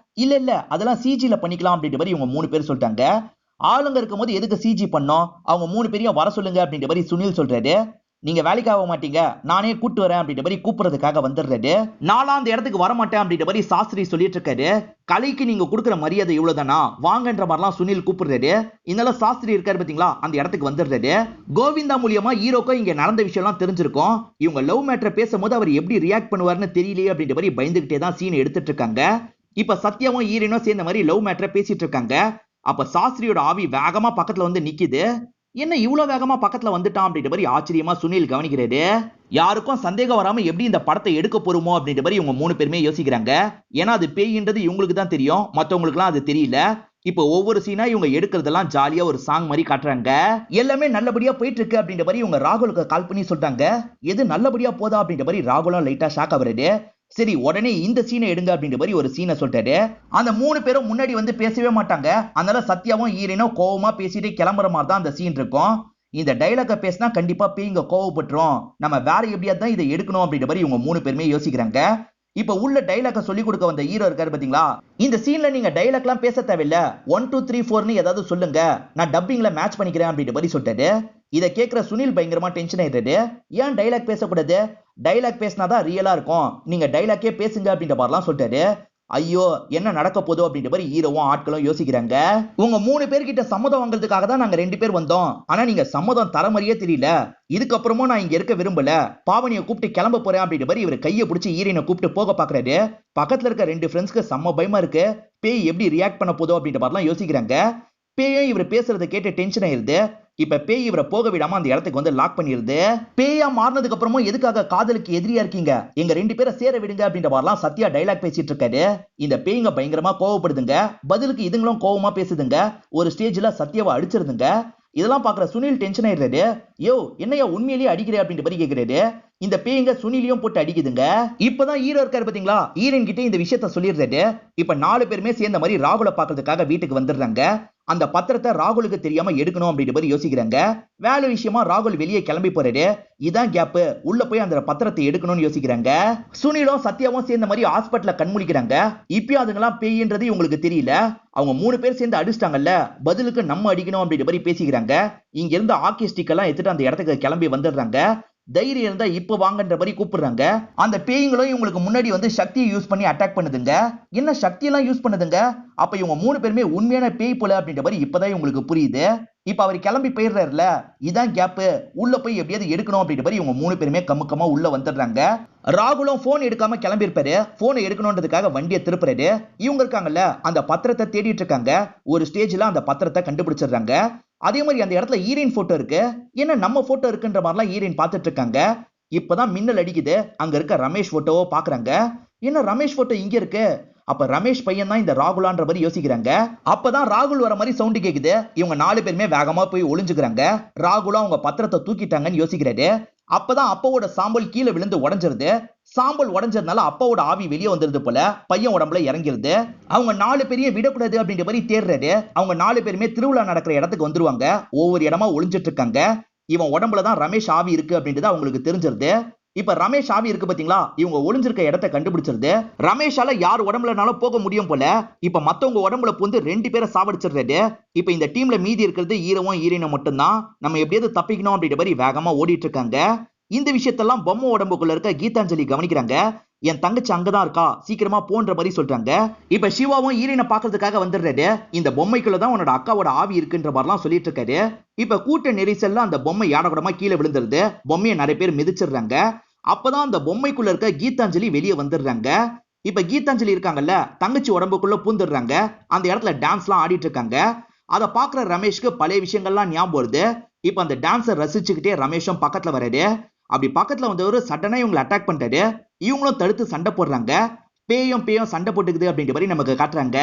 இல்ல அதெல்லாம் சிஜில பண்ணிக்கலாம் அப்படின்ற மாதிரி இவங்க 3 பேர் சொல்லிட்டாங்க. ஆளுங்க இருக்கும்போது எதுக்கு சிஜி பண்ணோம், அவங்க 3 பேரையும் வர சொல்லுங்க அப்படின்ற மாதிரி சுனில் சொல்றாரு. நீங்க வேலைக்கு ஆக மாட்டீங்க, நானே கூட்டு வரேன் அப்படின்ற மாதிரி கூப்பிடுறதுக்காக வந்துடுறாரு. நாலாம் அந்த இடத்துக்கு வர மாட்டேன் அப்படின்ற மாதிரி சாஸ்திரி சொல்லிட்டு இருக்காரு. கலைக்கு நீங்க கொடுக்குற மரியாதை இவ்வளவுதானா, வாங்கன்ற மாதிரிலாம் சுனில் கூப்பிடுறாரு. இதனால சாஸ்திரி இருக்காரு பாத்தீங்களா, அந்த இடத்துக்கு வந்துடுறாரு. கோவிந்தா மூலியமா ஹீரோக்கும் இங்க நடந்த விஷயம் எல்லாம் தெரிஞ்சிருக்கும். இவங்க லவ் மேட்டர் பேசும்போது அவர் எப்படி ரியாக்ட் பண்ணுவார்னு தெரியலையே அப்படின்ற மாதிரி பயந்துகிட்டே தான் சீன் எடுத்துட்டு இருக்காங்க. இப்ப சத்யாவும் ஈரனும் சேர்ந்த மாதிரி லவ் மேட்டர் பேசிட்டு இருக்காங்க. அப்ப சாஸ்திரியோட ஆவி வேகமா பக்கத்துல வந்து நிக்குது. என்ன இவ்வளவு வேகமா பக்கத்துல வந்துட்டான் அப்படின்ற மாதிரி ஆச்சரியமா சுனில் கவனிக்கிறாரு. யாருக்கும் சந்தேகம் வராம எப்படி இந்த படத்தை எடுக்க போறோமோ அப்படின்ற மாதிரி இவங்க 3 பேருமே யோசிக்கிறாங்க. ஏன்னா அது பேய்ன்றது இவங்களுக்கு தான் தெரியும், மத்தவங்களுக்குலாம் அது தெரியல. இப்போ ஒவ்வொரு சீனா இவங்க எடுக்கிறதெல்லாம் ஜாலியா ஒரு சாங் மாதிரி காட்டுறாங்க. எல்லாமே நல்லபடியா போயிட்டு இருக்கு அப்படின்ற மாதிரி இவங்க ராகுலுக்கு கால் பண்ணி சொல்லிட்டாங்க. எது நல்லபடியா போதா அப்படின்ற மாதிரி ராகுலும் லைட்டா ஷாக் ஆகுறாரு. சரி உடனே இந்த சீனை எடுங்க அப்படின்ற மாதிரி ஒரு சீனை சொல்லிட்டாரு. அந்த 3 பேரும் முன்னாடி வந்து பேசவே மாட்டாங்க. அதனால சத்யாவும் ஈரனும் கோவமா பேசிட்டு கிளம்புற மாதிரி தான் அந்த சீன் இருக்கும். இந்த டைலாக பேசினா கண்டிப்பா பேய்ங்க கோவப்பட்டுரும், நம்ம வேற எப்படியா தான் இதை எடுக்கணும் அப்படின்ற மாதிரி இவங்க 3 பேருமே யோசிக்கிறாங்க. இப்ப உள்ள டைலாக சொல்லி கொடுக்க வந்த ஹீரோ இருக்காரு பாத்தீங்களா, இந்த சீன்ல நீங்க டைலாக்லாம் பேச தேவையில்ல, 1 2 3 4ன்னு ஏதாவது சொல்லுங்க, நான் டப்பிங்ல மேட்ச் பண்ணிக்கிறேன் அப்படின்ற மாதிரி சொல்லிட்டாரு. இதை கேட்கிற சுனில் பயங்கரமா டென்ஷன் ஆயிடுறாரு. ஏன் டைலாக் பேசக்கூடாது, டைலாக் பேசினாதான் ரியலா இருக்கும், நீங்க டைலாக்கே பேசுங்க அப்படின்ற மாதிரிலாம் சொல்லிட்டாரு. ஐயோ என்ன நடக்க போதோ அப்படின்ற மாதிரி ஹீரோவும் ஆட்களும் யோசிக்கிறாங்க. உங்க 3 பேர்கிட்ட சம்மதம் வாங்குறதுக்காக தான் நாங்க 2 பேர் வந்தோம், ஆனா நீங்க சம்மதம் தர மாதிரியே தெரியல, இதுக்கப்புறமும் நான் இங்க இருக்க விரும்பல, பாவனியை கூப்பிட்டு கிளம்ப போறேன் அப்படின்ற மாதிரி இவர் கையை பிடிச்சி ஈரனை கூப்பிட்டு போக பாக்குறாரு. பக்கத்துல இருக்க 2 ஃப்ரெண்ட்ஸ்க்கு செம்ம பயமா இருக்கு, பேய் எப்படி ரியாக்ட் பண்ண போதோ அப்படின்ற மாதிரிலாம் யோசிக்கிறாங்க. பேயும் இவர் பேசுறதை கேட்டு டென்ஷன் ஆயிருது. இப்ப பேய் இவரை போக விடாம அந்த இடத்துக்கு வந்து லாக் பண்ணிருது. பேயா மாறினதுக்கு அப்புறமும் எதுக்காக காதலுக்கு எதிரியா இருக்கீங்க, எங்க 2 பேரை சேர விடுங்க அப்படின்ற மாதிரிலாம் சத்யா டைலாக் பேசிட்டு இருக்காரு. இந்த பேய்ங்க பயங்கரமா கோவப்படுதுங்க. பதிலுக்கு இதுங்களும் கோவமா பேசுதுங்க. ஒரு ஸ்டேஜ்ல சத்யாவை அடிச்சிருதுங்க. இதெல்லாம் பாக்குற சுனில் டென்ஷன் ஆயிடுறாரு. யோ என்னையா உண்மையிலேயே அடிக்கிறே அப்படின்ற மாதிரி கேக்குறாரு. இந்த பேய்ங்க சுனிலையும் போட்டு அடிக்குதுங்க. இப்பதான் ஹீரோ இருக்காரு பாத்தீங்களா, ஈரன் கிட்ட இந்த விஷயத்த சொல்லிடுறாரு. இப்ப 4 பேருமே சேர்ந்த மாதிரி ராகுலை பாக்குறதுக்காக வீட்டுக்கு வந்துடுறாங்க. அந்த பத்திரத்தை ராகுலுக்கு தெரியாம எடுக்கணும் அப்படின்ற மாதிரி யோசிக்கிறாங்க. வேலை விஷயமா ராகுல் வெளியே கிளம்பி போறாரு. இதான் கேப், உள்ள போய் அந்த பத்திரத்தை எடுக்கணும்னு யோசிக்கிறாங்க. சுனிலும் சத்யாவும் சேர்ந்த மாதிரி ஹாஸ்பிட்டல்ல கண்முழிக்கிறாங்க. இப்பயும் அதுங்கெல்லாம் பேய்ன்றது இவங்களுக்கு தெரியல. அவங்க 3 பேர் சேர்ந்து அடிச்சிட்டாங்கல்ல, பதிலுக்கு நம்ம அடிக்கணும் அப்படின்ற மாதிரி பேசிக்கிறாங்க. இங்க இருந்த ஆர்கெஸ்ட்ரிக் எல்லாம் எடுத்துட்டு அந்த இடத்துக்கு கிளம்பி வந்துடுறாங்க. தைரியம் இருந்தா இப்ப வாங்கன்ற மாதிரி கூப்பிடுறாங்க. அந்த பேய்களும் இவங்களுக்கு முன்னாடி வந்து சக்தியை யூஸ் பண்ணி அட்டாக் பண்ணுதுங்க. என்ன சக்தி எல்லாம் யூஸ் பண்ணுதுங்க? அப்ப இவங்க 3 பேருமே உண்மையான பேய் போல அப்படின்ற மாதிரி இப்பதான் இவங்களுக்கு புரியுது. இப்ப அவர் கிளம்பி போயிடுறாருல, இதான் கேப், உள்ள போய் எப்படியாவது எடுக்கணும் அப்படின்ற மாதிரி இவங்க 3 பேருமே கம்முக்கமா உள்ள வந்துடுறாங்க. ராகுலும் போன் எடுக்காம கிளம்பி இருப்பாரு. போனை எடுக்கணும்ன்றதுக்காக வண்டியை திருப்புறாரு. இவங்க இருக்காங்கல்ல, அந்த பத்திரத்தை தேடிட்டு இருக்காங்க. ஒரு ஸ்டேஜ்ல அந்த பத்திரத்தை கண்டுபிடிச்சிடுறாங்க. அதே மாதிரி அந்த இடத்துல ஈரன் போட்டோ இருக்கு. என்ன நம்ம போட்டோ இருக்குன்ற மாதிரிலாம் ஈரன் பார்த்துட்டு இருக்காங்க. இப்பதான் மின்னல் அடிக்குது. அங்க இருக்க ரமேஷ் போட்டோவை பாக்குறாங்க. என்ன ரமேஷ் போட்டோ இங்க இருக்கு? அப்ப ரமேஷ் பையன் தான் இந்த ராகுலான்ற மாதிரி யோசிக்கிறாங்க. அப்பதான் ராகுல் வர மாதிரி சவுண்ட் கேக்குது. இவங்க 4 பேருமே வேகமா போய் ஒளிஞ்சுக்கிறாங்க. ராகுலா அவங்க பத்திரத்தை தூக்கிட்டாங்கன்னு யோசிக்கிறாரு. அப்பதான் அப்பாவோட சாம்பல் கீழே விழுந்து உடைஞ்சிருது. சாம்பல் உடைஞ்சதுனால அப்பாவோட ஆவி வெளியே வந்துருது போல. பையன் உடம்புல இறங்கிருது. அவங்க 4 பேரையும் விடக்கூடாது அப்படின்ற மாதிரி தேடுறாரு. அவங்க 4 பேருமே திருவிழா நடக்கிற இடத்துக்கு வந்துருவாங்க. ஒவ்வொரு இடமா ஒளிஞ்சிட்டு இருக்காங்க. இவன் உடம்புல தான் ரமேஷ் ஆவி இருக்கு அப்படின்றது அவங்களுக்கு தெரிஞ்சிருது. இப்ப ரமேஷ் ஆவி இருக்கு பாத்தீங்களா, இவங்க ஒளிஞ்சிருக்க இடத்தை கண்டுபிடிச்சிருது. ரமேஷால யார் உடம்புலனாலும் போக முடியும் போல. இப்ப மத்தவங்க உடம்புல புந்து 2 பேரை சாவடிச்சிடுறாரு. இப்ப இந்த டீம்ல மீதி இருக்கிறது ஈரவும் ஈரனும் மட்டும்தான். நம்ம எப்படியாவது தப்பிக்கணும் அப்படின்ற மாதிரி வேகமா ஓடிட்டு இருக்காங்க. இந்த விஷயத்தெல்லாம் பொம்மை உடம்புக்குள்ள இருக்க கீதாஞ்சலி கவனிக்கிறாங்க. என் தங்கச்சி அங்கதான் இருக்கா, சீக்கிரமா போன்ற மாதிரி சொல்றாங்க. இப்ப சிவாவும் ஈரனை பாக்குறதுக்காக வந்துடுறாரு. இந்த பொம்மைக்குள்ளதான் உன்னோட அக்காவோட ஆவி இருக்குன்ற மாதிரிலாம் சொல்லிட்டு இருக்காரு. இப்ப கூட்ட நெரிசல்ல அந்த பொம்மை யாடகூடமா கீழே விழுந்துருது. பொம்மையை நிறைய பேர் மிதிச்சிடுறாங்க. அப்பதான் அந்த பொம்மைக்குள்ள இருக்க கீதாஞ்சலி வெளியே வந்துடுறாங்க. இப்ப கீதாஞ்சலி இருக்காங்கல்ல, தங்கச்சி உடம்புக்குள்ள பூந்துடுறாங்க. அந்த இடத்துல டான்ஸ் எல்லாம் ஆடிட்டு இருக்காங்க. அதை பாக்குற ரமேஷ்க்கு பழைய விஷயங்கள்லாம் ஞாபகம் வருது. இப்ப அந்த டான்ஸை ரசிச்சுக்கிட்டே ரமேஷும் பக்கத்துல வராரு. அப்படி பக்கத்துல வந்தவரு சடனா இவங்களை அட்டாக் பண்ணிட்டாரு. இவங்களும் தடுத்து சண்டை போடுறாங்க. பேயும் சண்டை போட்டுக்குது அப்படின்ற மாதிரி நமக்கு காட்டுறாங்க.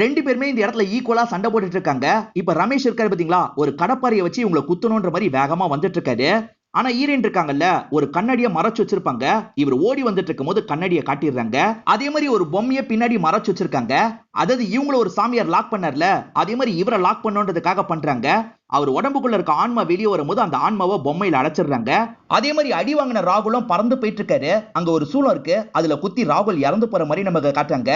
2 பேருமே இந்த இடத்துல ஈக்குவலா சண்டை போட்டுட்டு இருக்காங்க. இப்ப ரமேஷ் இருக்காரு பாத்தீங்களா, ஒரு கடப்பாரியை வச்சு இவங்களை குத்தணும்ன்ற மாதிரி வேகமா வந்துட்டு இருக்காரு. ஆனா ஈரன் இருக்காங்கல்ல, ஒரு கண்ணாடியை மறைச்சு வச்சிருப்பாங்க. இவர் ஓடி வந்துட்டு இருக்கும் போது கண்ணாடியை காட்டிடுறாங்க. அதே மாதிரி ஒரு பொம்மையை பின்னாடி மறைச்சு வச்சிருக்காங்க. அதாவது இவங்கள ஒரு சாமியார் லாக் பண்ணார்ல, அதே மாதிரி இவரை லாக் பண்ணணுன்றதுக்காக பண்றாங்க. அவர் உடம்புக்குள்ள இருக்க ஆன்மா வெளியே வரும்போது அந்த ஆன்மாவை பொம்மையில அடைச்சிடுறாங்க. அதே மாதிரி அடி வாங்கின ராகுலும் பறந்து போயிட்டு இருக்காரு. அங்க ஒரு சூளம் இருக்கு, அதுல குத்தி ராகுல் இறந்து போற மாதிரி நமக்கு காட்டுறாங்க.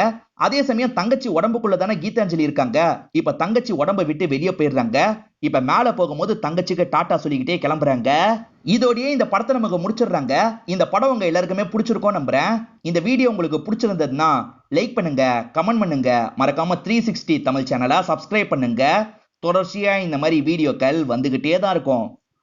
அதே சமயம் தங்கச்சி உடம்புக்குள்ள தானே கீதாஞ்சலி இருக்காங்க. இப்ப தங்கச்சி உடம்பை விட்டு வெளியே போயிடுறாங்க. இப்ப மேல போகும்போது தங்கச்சிக்கு டாட்டா சொல்லிக்கிட்டே கிளம்புறாங்க. இதோடயே இந்த படத்தை நமக்கு முடிச்சிடுறாங்க. இந்த படம் உங்க எல்லாருக்குமே பிடிச்சிருக்கோம் நம்புறேன். இந்த வீடியோ உங்களுக்கு பிடிச்சிருந்ததுன்னா லைக் பண்ணுங்க, கமெண்ட் பண்ணுங்க, மறக்காம 360 தமிழ் சேனலை சப்ஸ்கிரைப் பண்ணுங்க. தொடர்ச்சியா இந்த மாதிரி வீடியோக்கள் வந்துகிட்டே தான் இருக்கும்.